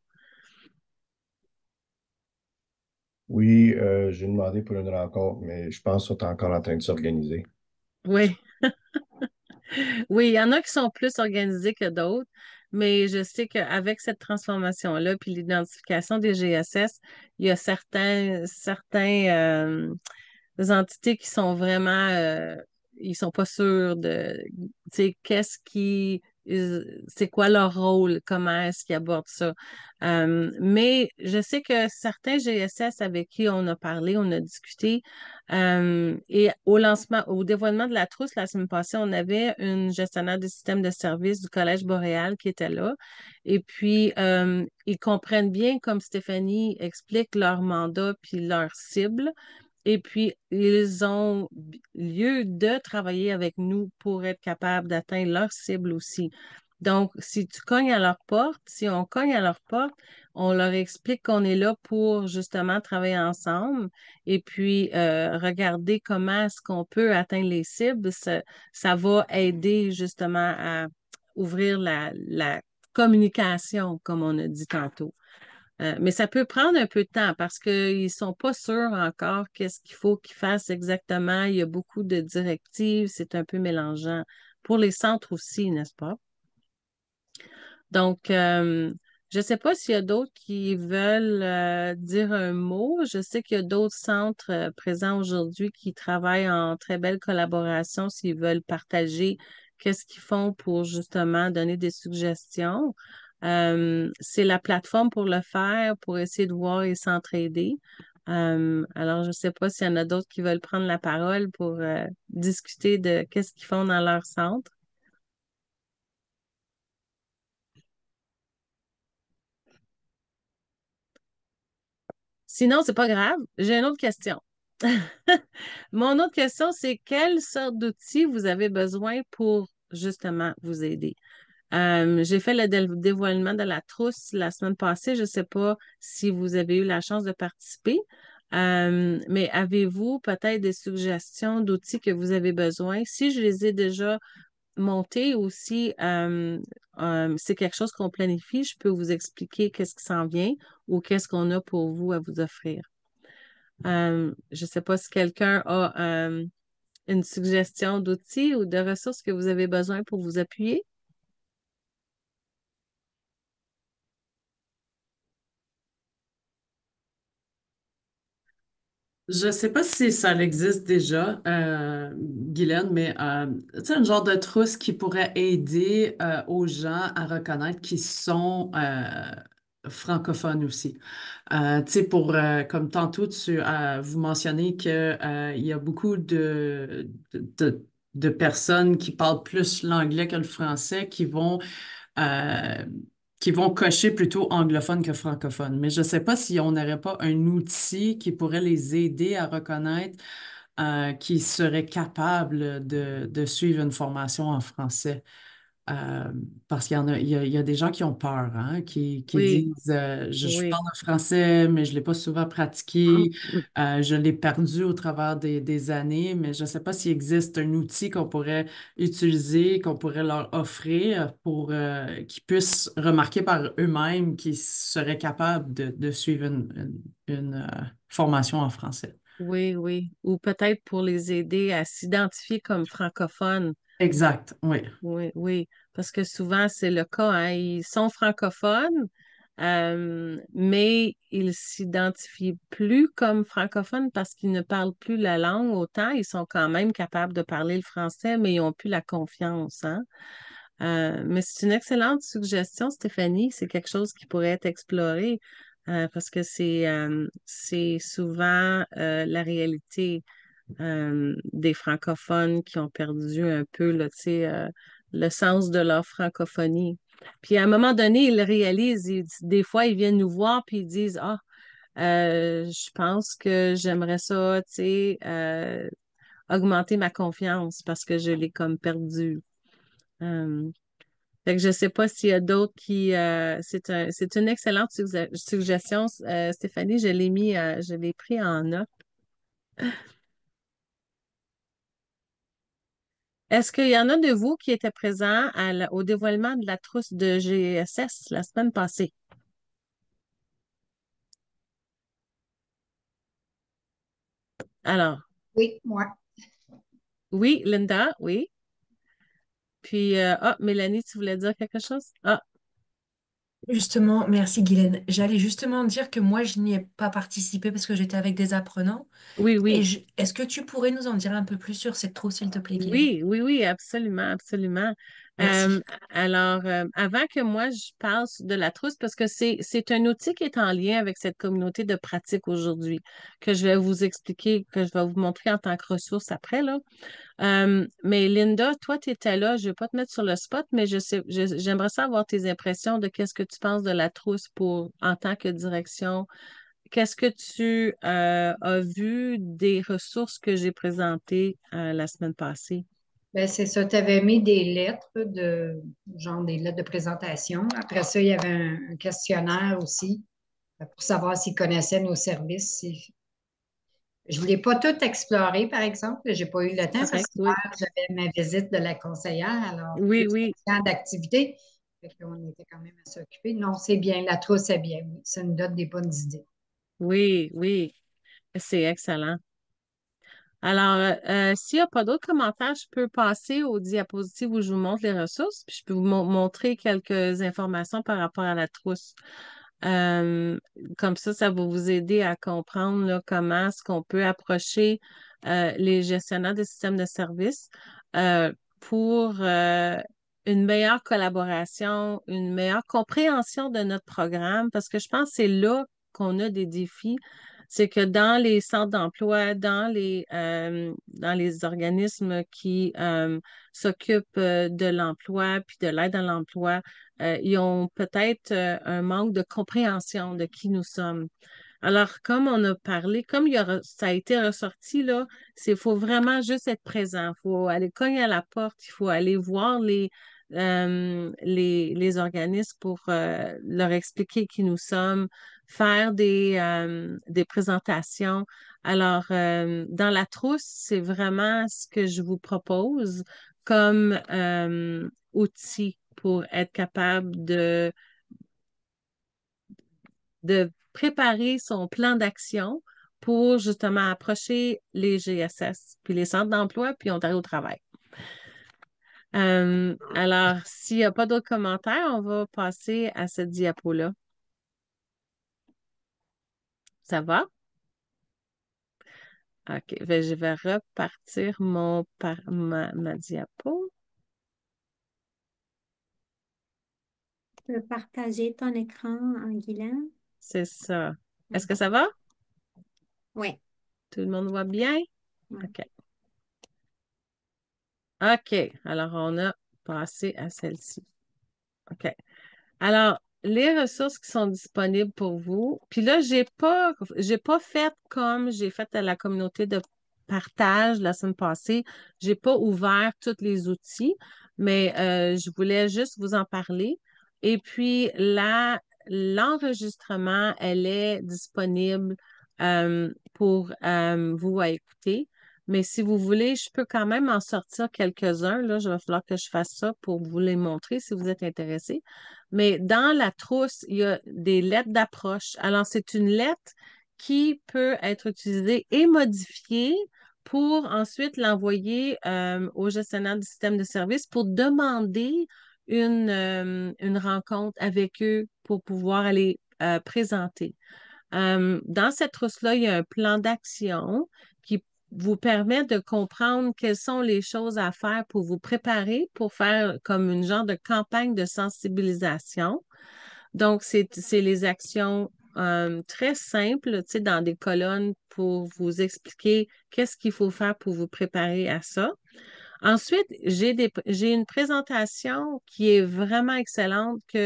Oui, j'ai demandé pour une rencontre, mais je pense qu'ils sont encore en train de s'organiser. Oui. Oui, il y en a qui sont plus organisés que d'autres, mais je sais qu'avec cette transformation-là, puis l'identification des GSS, il y a certains entités qui sont vraiment, ils sont pas sûrs de, tu sais, c'est quoi leur rôle, comment est-ce qu'ils abordent ça. Mais je sais que certains GSS avec qui on a parlé, on a discuté, et au dévoilement de la trousse la semaine passée, on avait une gestionnaire de système de services du Collège Boréal qui était là. Et puis, ils comprennent bien, comme Stéphanie explique, leur mandat puis leur cible. Et puis, ils ont lieu de travailler avec nous pour être capables d'atteindre leur cible aussi. Donc, si tu cognes à leur porte, si on cogne à leur porte, on leur explique qu'on est là pour justement travailler ensemble et puis regarder comment est-ce qu'on peut atteindre les cibles. Ça va aider justement à ouvrir la communication, comme on a dit tantôt. Mais ça peut prendre un peu de temps parce qu'ils ne sont pas sûrs encore qu'est-ce qu'il faut qu'ils fassent exactement. Il y a beaucoup de directives, c'est un peu mélangeant. Pour les centres aussi, n'est-ce pas? Donc, je ne sais pas s'il y a d'autres qui veulent dire un mot. Je sais qu'il y a d'autres centres présents aujourd'hui qui travaillent en très belle collaboration s'ils veulent partager qu'est-ce qu'ils font pour justement donner des suggestions. C'est la plateforme pour le faire, pour essayer de voir et s'entraider. Alors, je ne sais pas s'il y en a d'autres qui veulent prendre la parole pour discuter de qu'est-ce qu'ils font dans leur centre. Sinon, c'est pas grave. J'ai une autre question. Mon autre question, c'est quelle sorte d'outils vous avez besoin pour justement vous aider? J'ai fait le dévoilement de la trousse la semaine passée. Je ne sais pas si vous avez eu la chance de participer, mais avez-vous peut-être des suggestions d'outils que vous avez besoin? Si je les ai déjà montés aussi, c'est quelque chose qu'on planifie, je peux vous expliquer qu'est-ce qui s'en vient ou qu'est-ce qu'on a pour vous à vous offrir. Je ne sais pas si quelqu'un a une suggestion d'outils ou de ressources que vous avez besoin pour vous appuyer. Je ne sais pas si ça existe déjà, Guylaine, mais tu sais, un genre de trousse qui pourrait aider aux gens à reconnaître qu'ils sont francophones aussi. Tu sais, comme tantôt, vous mentionnez que, il y a beaucoup de personnes qui parlent plus l'anglais que le français euh, qui vont cocher plutôt anglophone que francophone. Mais je ne sais pas si on n'aurait pas un outil qui pourrait les aider à reconnaître qui serait capable de suivre une formation en français. Euh, Parce qu'il y en a, il y a des gens qui ont peur, hein, qui Oui, disent je oui. parle le français, mais je ne l'ai pas souvent pratiqué, je l'ai perdu au travers des années, mais je ne sais pas s'il existe un outil qu'on pourrait utiliser, qu'on pourrait leur offrir pour qu'ils puissent remarquer par eux-mêmes qu'ils seraient capables de suivre une formation en français. Oui, oui. Ou peut-être pour les aider à s'identifier comme francophones. Exact, oui. Oui, oui. Parce que souvent, c'est le cas, hein. Ils sont francophones, mais ils s'identifient plus comme francophones parce qu'ils ne parlent plus la langue autant. Ils sont quand même capables de parler le français, mais ils n'ont plus la confiance, hein. Mais c'est une excellente suggestion, Stéphanie. C'est quelque chose qui pourrait être exploré parce que c'est souvent la réalité des francophones qui ont perdu un peu là, tu sais, le sens de leur francophonie. Puis à un moment donné, ils le réalisent. Des fois, ils viennent nous voir puis ils disent, ah, je pense que j'aimerais ça, tu sais, augmenter ma confiance parce que je l'ai comme perdue. Euh, Fait que je sais pas s'il y a d'autres qui. C'est une excellente suggestion, Stéphanie. Je l'ai pris en note. Est-ce qu'il y en a de vous qui étaient présents au dévoilement de la trousse de GSS la semaine passée? Alors, Oui, moi. oui, Linda, oui. Puis, Mélanie, tu voulais dire quelque chose? Ah, Justement, merci Guylaine. J'allais justement dire que moi, je n'y ai pas participé parce que j'étais avec des apprenants. oui, Et oui. est-ce que tu pourrais nous en dire un peu plus sur cette trousse, s'il te plaît, Guylaine? Oui, oui, oui, absolument, absolument. Merci. Alors, avant que moi je parle de la trousse, parce que c'est un outil qui est en lien avec cette communauté de pratique aujourd'hui, que je vais vous expliquer, que je vais vous montrer en tant que ressource après, là. Mais Linda, toi, tu étais là, je ne vais pas te mettre sur le spot, mais j'aimerais savoir tes impressions de qu'est-ce que tu penses de la trousse pour en tant que direction. Qu'est-ce que tu as vu des ressources que j'ai présentées la semaine passée? Ben, c'est ça, tu avais mis des lettres genre des lettres de présentation. Après ça, il y avait un questionnaire aussi pour savoir s'ils connaissaient nos services. Je ne l'ai pas tout exploré, par exemple. Je n'ai pas eu le C'est temps parce correct, oui. qu'hier, j'avais ma visite de la conseillère, alors Oui, plus oui, de temps d'activité. Fait qu'on était quand même assez occupés. Non, c'est bien, la trousse est bien, oui. Ça nous donne des bonnes idées. oui, oui. C'est excellent. Alors, s'il n'y a pas d'autres commentaires, je peux passer aux diapositives où je vous montre les ressources, puis je peux vous montrer quelques informations par rapport à la trousse. Euh, Comme ça va vous aider à comprendre là, comment est-ce qu'on peut approcher les gestionnaires de systèmes de services pour une meilleure collaboration, une meilleure compréhension de notre programme, parce que je pense que c'est là qu'on a des défis. C'est que dans les centres d'emploi, dans les organismes qui s'occupent de l'emploi puis de l'aide à l'emploi, ils ont peut-être un manque de compréhension de qui nous sommes. Alors, comme on a parlé, comme ça a été ressorti, là, faut vraiment juste être présent. Il faut aller cogner à la porte, il faut aller voir les organismes pour leur expliquer qui nous sommes, faire des présentations. Alors, dans la trousse, c'est vraiment ce que je vous propose comme outil pour être capable de préparer son plan d'action pour justement approcher les GSS, puis les centres d'emploi, puis Ontario au travail. Alors, s'il n'y a pas d'autres commentaires, on va passer à cette diapo-là. Ça va? OK. Je vais repartir ma diapo. Tu peux partager ton écran en Guylaine? C'est ça. Est-ce que OK. ça va? Oui. Tout le monde voit bien? Ouais. OK. OK. Alors, on a passé à celle-ci. OK. Alors, les ressources qui sont disponibles pour vous, puis là, j'ai pas fait comme j'ai fait à la communauté de partage la semaine passée. J'ai pas ouvert tous les outils, mais je voulais juste vous en parler. Et puis, l'enregistrement, elle est disponible pour vous à écouter. Mais si vous voulez, je peux quand même en sortir quelques-uns. Là, il va falloir que je fasse ça pour vous les montrer si vous êtes intéressés. Mais dans la trousse, il y a des lettres d'approche. Alors, c'est une lettre qui peut être utilisée et modifiée pour ensuite l'envoyer au gestionnaire du système de service pour demander une rencontre avec eux pour pouvoir aller présenter. Dans cette trousse-là, il y a un plan d'action qui vous permet de comprendre quelles sont les choses à faire pour vous préparer pour faire comme une genre de campagne de sensibilisation. Donc, c'est les actions très simples, tu sais, dans des colonnes pour vous expliquer qu'est-ce qu'il faut faire pour vous préparer à ça. Ensuite, j'ai une présentation qui est vraiment excellente qui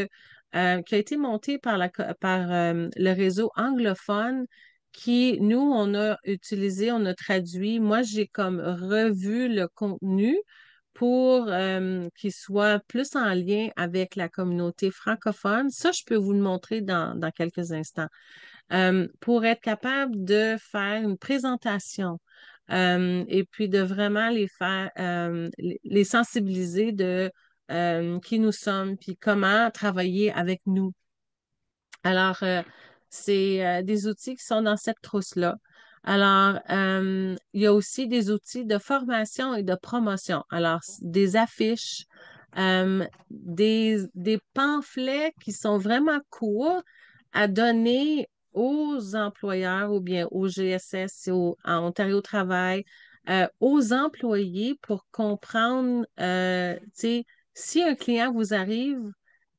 a été montée par le réseau anglophone qui, nous, on a utilisé, on a traduit. Moi, j'ai comme revu le contenu pour qu'il soit plus en lien avec la communauté francophone. Ça, je peux vous le montrer dans quelques instants. Pour être capable de faire une présentation et puis de vraiment les faire, les sensibiliser de qui nous sommes, puis comment travailler avec nous. Alors, c'est des outils qui sont dans cette trousse-là. Alors, il y a aussi des outils de formation et de promotion. Alors, des affiches, des pamphlets qui sont vraiment courts à donner aux employeurs ou bien au GSS, à Ontario Travail, aux employés pour comprendre, tu sais, si un client vous arrive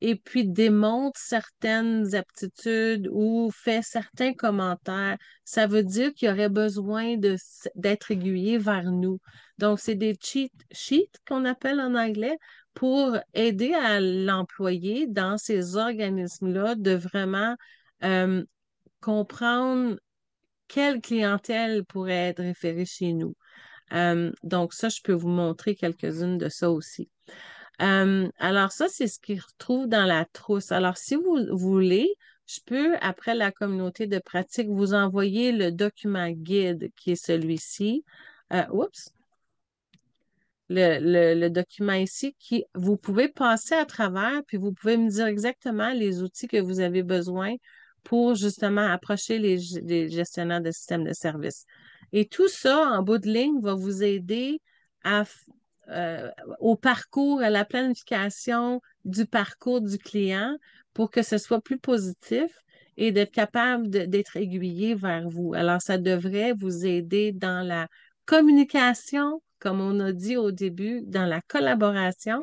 et puis démontre certaines aptitudes ou fait certains commentaires, ça veut dire qu'il y aurait besoin d'être aiguillé vers nous. Donc, c'est des cheat sheets qu'on appelle en anglais pour aider à l'employé dans ces organismes-là de vraiment euh, comprendre quelle clientèle pourrait être référée chez nous. Donc, ça, je peux vous montrer quelques-unes de ça aussi. Alors, ça, c'est ce qu'il retrouve dans la trousse. Alors, si vous voulez, je peux, après la communauté de pratique, vous envoyer le document guide qui est celui-ci. Oups! Le document ici qui vous pouvez passer à travers, puis vous pouvez me dire exactement les outils que vous avez besoin pour justement approcher les gestionnaires de systèmes de services. Et tout ça, en bout de ligne, va vous aider euh, au parcours, à la planification du parcours du client pour que ce soit plus positif et d'être capable d'être aiguillé vers vous. Alors, ça devrait vous aider dans la communication, comme on a dit au début, dans la collaboration.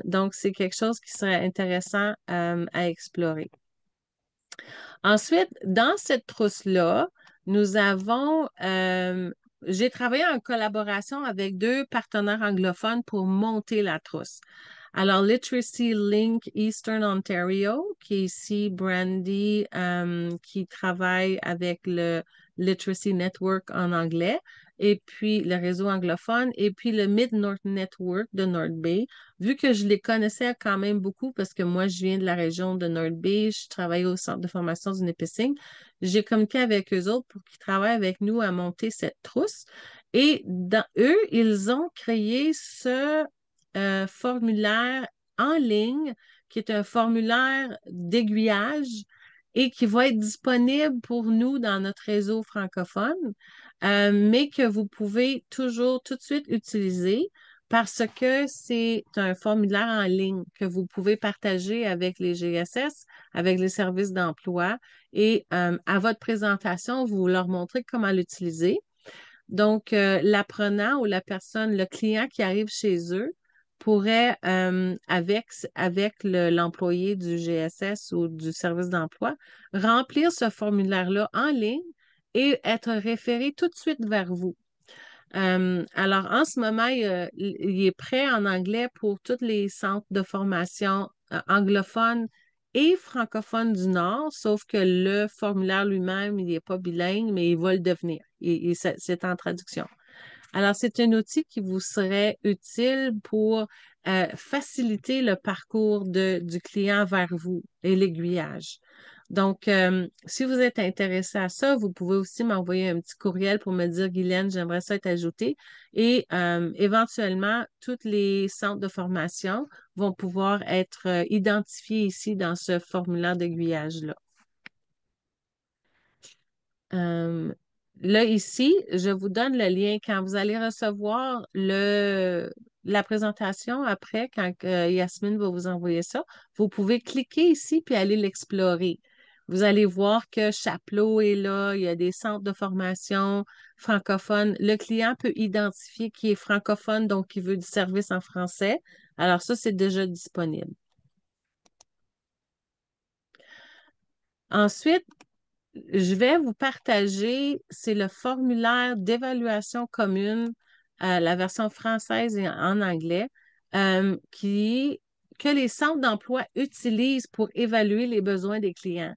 Donc, c'est quelque chose qui serait intéressant à explorer. Ensuite, dans cette trousse-là, nous avons, j'ai travaillé en collaboration avec 2 partenaires anglophones pour monter la trousse. Alors, Literacy Link Eastern Ontario, qui est ici Brandy, qui travaille avec le Literacy Network en anglais, et puis le réseau anglophone, et puis le Mid-North Network de North Bay. Vu que je les connaissais quand même beaucoup, parce que moi, je viens de la région de North Bay, je travaille au centre de formation du Nipissing, j'ai communiqué avec eux autres pour qu'ils travaillent avec nous à monter cette trousse. Et eux, ils ont créé ce formulaire en ligne, qui est un formulaire d'aiguillage et qui va être disponible pour nous dans notre réseau francophone, mais que vous pouvez toujours tout de suite utiliser parce que c'est un formulaire en ligne que vous pouvez partager avec les GSS, avec les services d'emploi et à votre présentation, vous leur montrez comment l'utiliser. Donc, l'apprenant ou la personne, le client qui arrive chez eux pourrait, avec l'employé du GSS ou du service d'emploi, remplir ce formulaire-là en ligne et être référé tout de suite vers vous. Alors, en ce moment, il est prêt en anglais pour tous les centres de formation anglophones et francophones du Nord, sauf que le formulaire lui-même, il n'est pas bilingue, mais il va le devenir. C'est en traduction. Alors, c'est un outil qui vous serait utile pour faciliter le parcours du client vers vous et l'aiguillage. Donc, si vous êtes intéressé à ça, vous pouvez aussi m'envoyer un petit courriel pour me dire, Guylaine, j'aimerais ça être ajouté. Et éventuellement, tous les centres de formation vont pouvoir être identifiés ici dans ce formulaire d'aiguillage-là. Là, ici, je vous donne le lien quand vous allez recevoir la présentation après, quand Yasmine va vous envoyer ça. Vous pouvez cliquer ici puis aller l'explorer. Vous allez voir que Chapelot est là, il y a des centres de formation francophones. Le client peut identifier qui est francophone, donc qui veut du service en français. Alors ça, c'est déjà disponible. Ensuite, je vais vous partager, c'est le formulaire d'évaluation commune, la version française et en anglais, que les centres d'emploi utilisent pour évaluer les besoins des clients.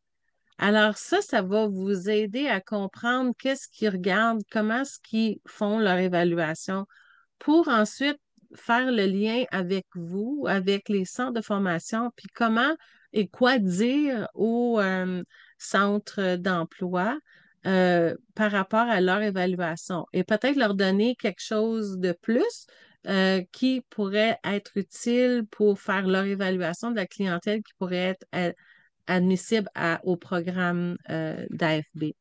Alors ça va vous aider à comprendre qu'est-ce qu'ils regardent, comment est-ce qu'ils font leur évaluation pour ensuite faire le lien avec vous, avec les centres de formation, puis comment et quoi dire aux centres d'emploi par rapport à leur évaluation et peut-être leur donner quelque chose de plus qui pourrait être utile pour faire leur évaluation de la clientèle qui pourrait être admissible au programme d'AFB.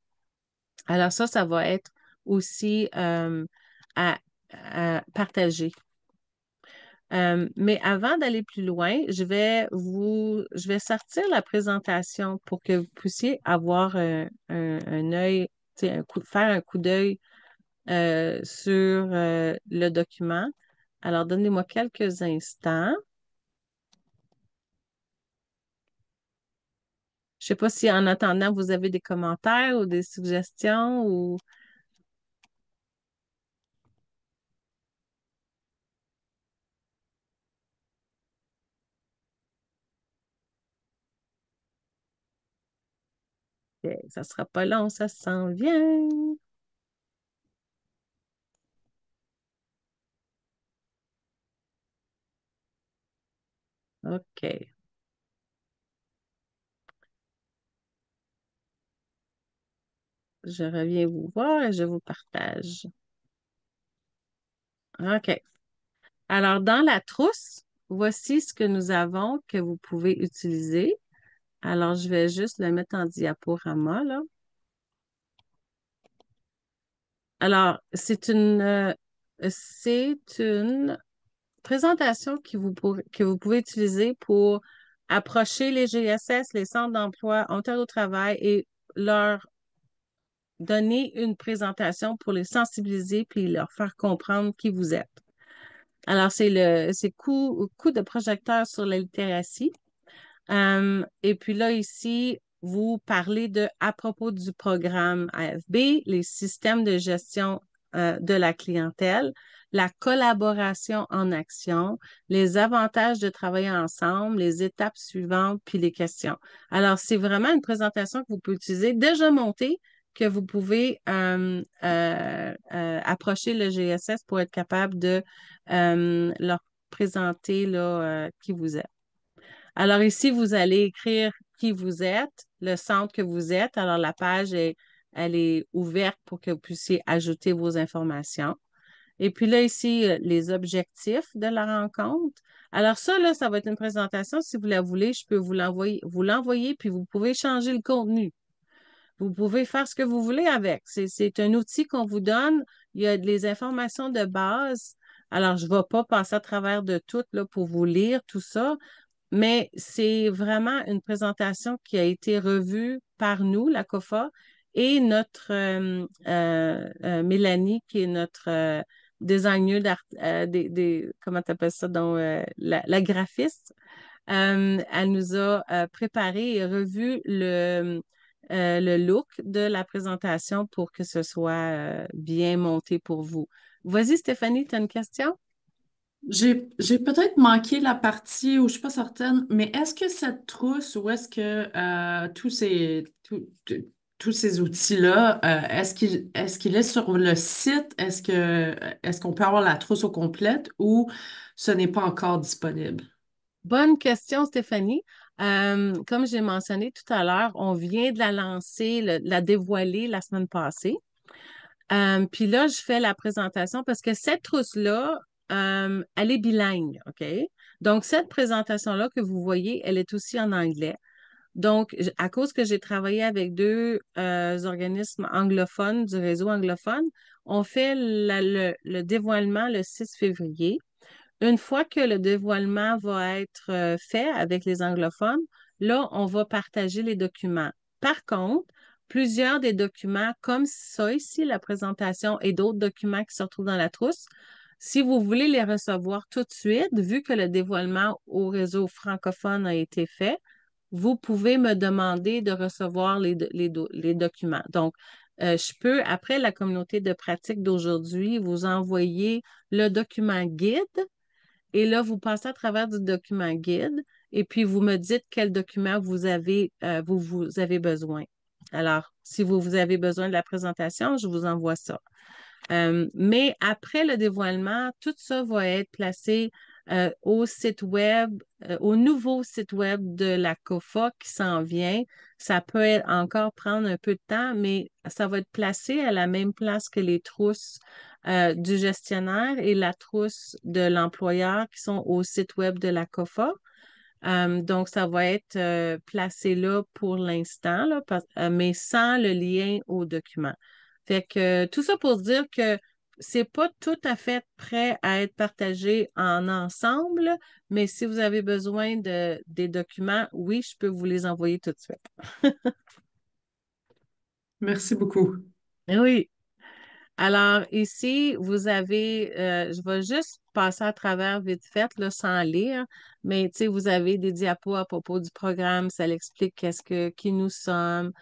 Alors ça va être aussi à partager. Mais avant d'aller plus loin, je vais sortir la présentation pour que vous puissiez avoir un œil, tu sais, faire un coup d'œil sur le document. Alors, donnez-moi quelques instants. Je ne sais pas si en attendant, vous avez des commentaires ou des suggestions ou... Ok, ça ne sera pas long, ça s'en vient. OK. Je reviens vous voir et je vous partage. OK. Alors, dans la trousse, voici ce que nous avons que vous pouvez utiliser. Alors, je vais juste le mettre en diaporama, là. Alors, c'est une présentation que vous pouvez utiliser pour approcher les GSS, les centres d'emploi, Ontario Travail et leur donner une présentation pour les sensibiliser puis leur faire comprendre qui vous êtes. Alors, c'est coup de projecteur sur la littératie. Et puis là, ici, vous parlez à propos du programme AFB, les systèmes de gestion de la clientèle, la collaboration en action, les avantages de travailler ensemble, les étapes suivantes, puis les questions. Alors, c'est vraiment une présentation que vous pouvez utiliser déjà montée, que vous pouvez approcher le GSS pour être capable de leur présenter là, qui vous êtes. Alors ici, vous allez écrire qui vous êtes, le centre que vous êtes. Alors la page, elle est ouverte pour que vous puissiez ajouter vos informations. Et puis là, ici, les objectifs de la rencontre. Alors ça, là, ça va être une présentation. Si vous la voulez, je peux vous l'envoyer, puis vous pouvez changer le contenu. Vous pouvez faire ce que vous voulez avec. C'est un outil qu'on vous donne. Il y a des informations de base. Alors, je ne vais pas passer à travers de tout là, pour vous lire tout ça, mais c'est vraiment une présentation qui a été revue par nous, la COFA, et notre Mélanie, qui est notre designer comment tu appelles ça, donc, la graphiste. Elle nous a préparé et revu le look de la présentation pour que ce soit bien monté pour vous. Vas-y, Stéphanie, tu as une question? J'ai peut-être manqué la partie où je suis pas certaine, mais est-ce que cette trousse ou est-ce que tous ces outils-là, est-ce qu'il est sur le site? Est-ce qu'on peut avoir la trousse au complète ou ce n'est pas encore disponible? Bonne question, Stéphanie. Comme j'ai mentionné tout à l'heure, on vient de la lancer, la dévoiler la semaine passée. Puis là, je fais la présentation parce que cette trousse-là, elle est bilingue, OK? Donc, cette présentation-là que vous voyez, elle est aussi en anglais. Donc, à cause que j'ai travaillé avec deux organismes anglophones du réseau anglophone, on fait le dévoilement le 6 février. Une fois que le dévoilement va être fait avec les anglophones, là, on va partager les documents. Par contre, plusieurs des documents, comme ça ici, la présentation et d'autres documents qui se retrouvent dans la trousse, si vous voulez les recevoir tout de suite, vu que le dévoilement au réseau francophone a été fait, vous pouvez me demander de recevoir les documents. Donc, je peux, après la communauté de pratique d'aujourd'hui, vous envoyer le document guide et là, vous passez à travers du document guide et puis vous me dites quel document vous avez besoin. Alors, si vous avez besoin de la présentation, je vous envoie ça. Mais après le dévoilement, tout ça va être placé au site web, au nouveau site web de la COFA qui s'en vient. Ça peut encore prendre un peu de temps, mais ça va être placé à la même place que les trousses du gestionnaire et la trousse de l'employeur qui sont au site web de la COFA. Donc, ça va être placé là pour l'instant, là, mais sans le lien au document. Fait que tout ça pour dire que c'est pas tout à fait prêt à être partagé en ensemble, mais si vous avez besoin des documents, oui, je peux vous les envoyer tout de suite. Merci beaucoup. Oui. Alors, ici, vous avez, je vais juste passer à travers vite fait, là, sans lire, mais tu sais, vous avez des diapos à propos du programme, ça l'explique qui nous sommes,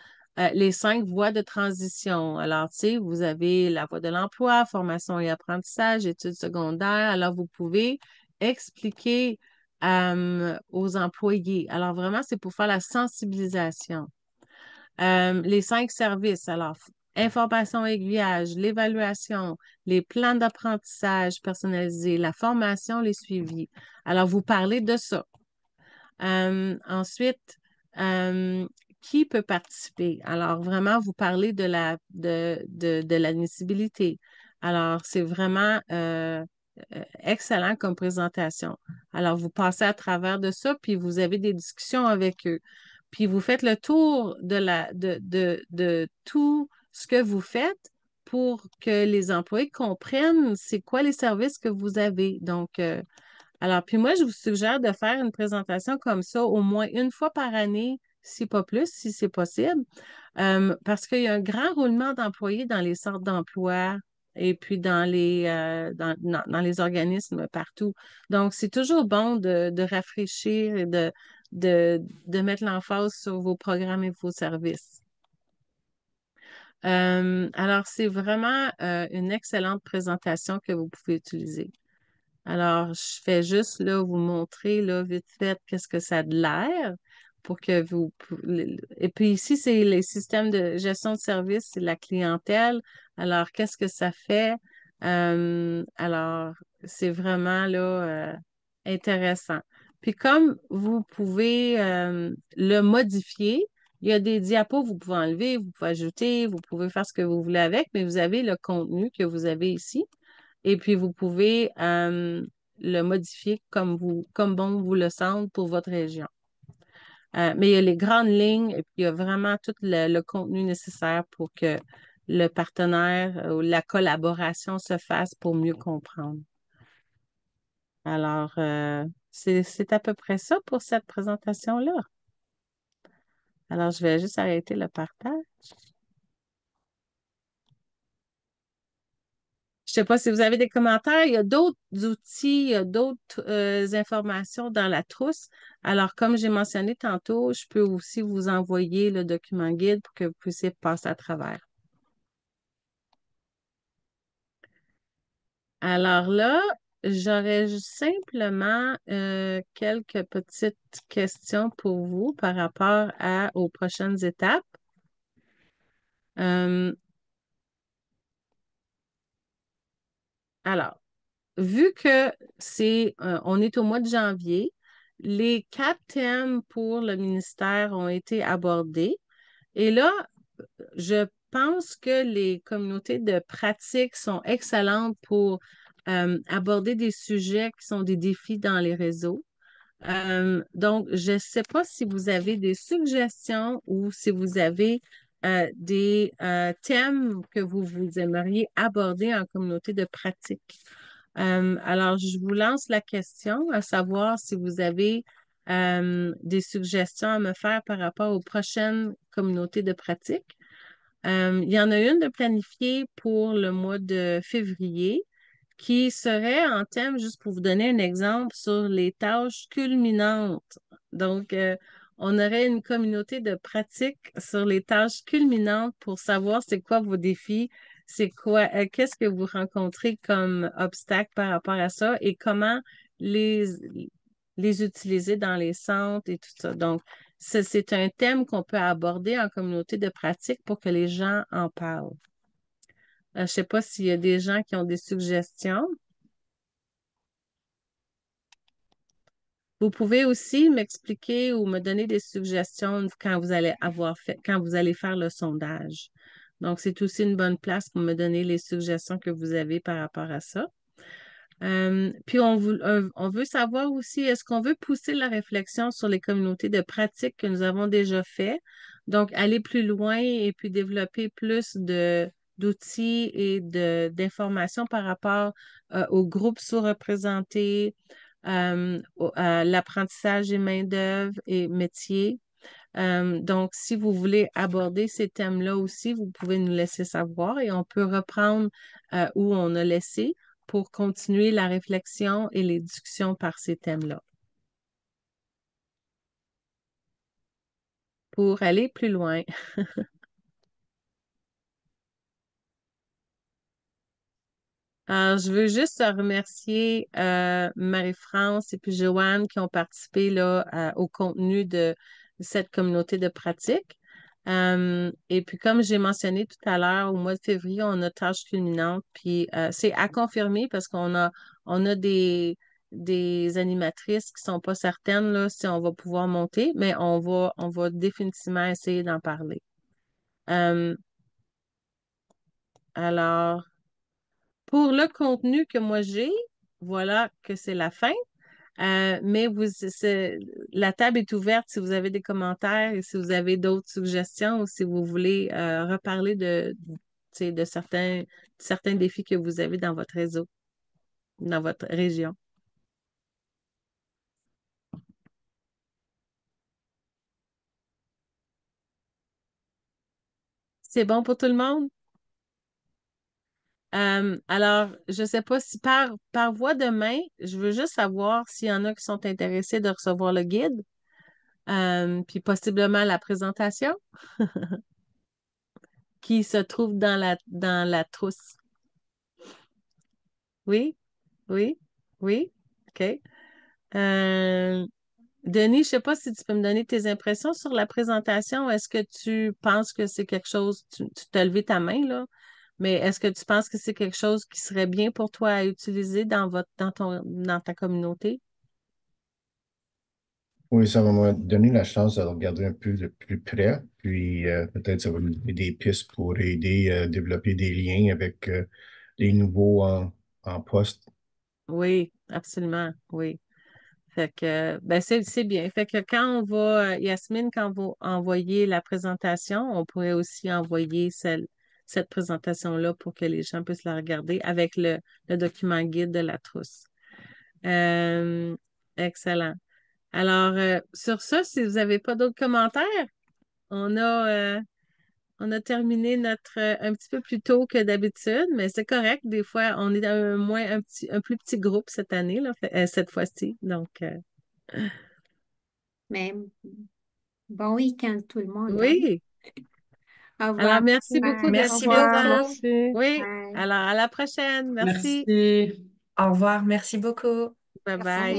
les 5 voies de transition. Alors, tu sais, vous avez la voie de l'emploi, formation et apprentissage, études secondaires. Alors, vous pouvez expliquer aux employés. Alors, vraiment, c'est pour faire la sensibilisation. Les 5 services, alors, information aiguillage, l'évaluation, les plans d'apprentissage personnalisés, la formation, les suivis. Alors, vous parlez de ça. Ensuite, euh, qui peut participer? Alors, vraiment, vous parlez de l'admissibilité. Alors, c'est vraiment excellent comme présentation. Alors, vous passez à travers de ça, puis vous avez des discussions avec eux. Puis vous faites le tour de tout ce que vous faites pour que les employés comprennent c'est quoi les services que vous avez. Donc, alors, puis moi, je vous suggère de faire une présentation comme ça au moins une fois par année, si pas plus, si c'est possible, parce qu'il y a un grand roulement d'employés dans les centres d'emploi et puis dans les organismes partout. Donc, c'est toujours bon de rafraîchir et de mettre l'emphase sur vos programmes et vos services. Alors, c'est vraiment une excellente présentation que vous pouvez utiliser. Alors, je fais juste là vous montrer là, vite fait qu'est-ce que ça a de l'air pour que vous. Et puis ici, c'est les systèmes de gestion de service, c'est la clientèle. Alors, qu'est-ce que ça fait? Alors, c'est vraiment là intéressant. Puis comme vous pouvez le modifier, il y a des diapos, vous pouvez enlever, vous pouvez ajouter, vous pouvez faire ce que vous voulez avec, mais vous avez le contenu que vous avez ici. Et puis, vous pouvez le modifier comme bon vous le semble pour votre région. Mais il y a les grandes lignes et puis il y a vraiment tout le contenu nécessaire pour que le partenaire ou la collaboration se fasse pour mieux comprendre. Alors, c'est à peu près ça pour cette présentation-là. Alors, je vais juste arrêter le partage. Je ne sais pas si vous avez des commentaires. Il y a d'autres outils, il y a d'autres informations dans la trousse. Alors, comme j'ai mentionné tantôt, je peux aussi vous envoyer le document guide pour que vous puissiez passer à travers. Alors là, j'aurais simplement quelques petites questions pour vous par rapport aux prochaines étapes. Alors, vu que on est au mois de janvier, les 4 thèmes pour le ministère ont été abordés. Et là, je pense que les communautés de pratique sont excellentes pour aborder des sujets qui sont des défis dans les réseaux. Donc, je ne sais pas si vous avez des suggestions ou si vous avez des thèmes que vous aimeriez aborder en communauté de pratique. Alors, je vous lance la question à savoir si vous avez des suggestions à me faire par rapport aux prochaines communautés de pratique. Il y en a une de planifiée pour le mois de février qui serait en thème, juste pour vous donner un exemple, sur les tâches culminantes. Donc, on aurait une communauté de pratique sur les tâches culminantes pour savoir c'est quoi vos défis, c'est quoi, qu'est-ce que vous rencontrez comme obstacle par rapport à ça et comment les, les utiliser dans les centres et tout ça. Donc, c'est un thème qu'on peut aborder en communauté de pratique pour que les gens en parlent. Je ne sais pas s'il y a des gens qui ont des suggestions. Vous pouvez aussi m'expliquer ou me donner des suggestions quand quand vous allez faire le sondage. Donc, c'est aussi une bonne place pour me donner les suggestions que vous avez par rapport à ça. Puis on veut savoir aussi, est-ce qu'on veut pousser la réflexion sur les communautés de pratique que nous avons déjà fait? Donc, aller plus loin et puis développer plus d'outils et d'informations par rapport aux groupes sous-représentés, à l'apprentissage des main-d'œuvre et métiers. Donc, si vous voulez aborder ces thèmes-là aussi, vous pouvez nous laisser savoir et on peut reprendre où on a laissé pour continuer la réflexion et les discussions par ces thèmes-là, pour aller plus loin. Alors, je veux juste remercier Marie-France et puis Joanne qui ont participé là, au contenu de cette communauté de pratique. Et puis, comme j'ai mentionné tout à l'heure, au mois de février, on a tâche culminante, puis c'est à confirmer parce on a des animatrices qui sont pas certaines là, si on va pouvoir monter, mais on va définitivement essayer d'en parler. Euh, alors, pour le contenu que moi j'ai, voilà que c'est la fin. Mais la table est ouverte si vous avez des commentaires et si vous avez d'autres suggestions ou si vous voulez reparler tu sais, de certains défis que vous avez dans votre réseau, dans votre région. C'est bon pour tout le monde? Alors, je ne sais pas si par voie de main, je veux juste savoir s'il y en a qui sont intéressés de recevoir le guide, puis possiblement la présentation qui se trouve dans la trousse. Oui, oui, oui, OK. Euh, Denis, je ne sais pas si tu peux me donner tes impressions sur la présentation. Est-ce que tu penses que c'est quelque chose, tu t'as levé ta main là, mais est-ce que tu penses que c'est quelque chose qui serait bien pour toi à utiliser dans ta communauté? Oui, ça va me donner la chance de regarder un peu de plus près, puis peut-être ça va nous donner des pistes pour aider à développer des liens avec les nouveaux en poste. Oui, absolument, oui. Fait que, ben c'est bien. Fait que quand on va, Yasmine, quand on va envoyer la présentation, on pourrait aussi envoyer cette présentation-là pour que les gens puissent la regarder avec le document guide de la trousse. Euh, Excellent. Alors, sur ça, si vous n'avez pas d'autres commentaires, on a, euh, on a terminé un petit peu plus tôt que d'habitude, mais c'est correct. Des fois, on est un plus petit groupe cette année, là, cette fois-ci. Donc, Mais bon week-end tout le monde, hein? oui. Au revoir. Alors, merci beaucoup Bye. d'être Merci présent. beaucoup. Merci. Oui. Bye. Alors, à la prochaine. Merci. Merci. Au revoir. Merci beaucoup. Bye Merci. bye.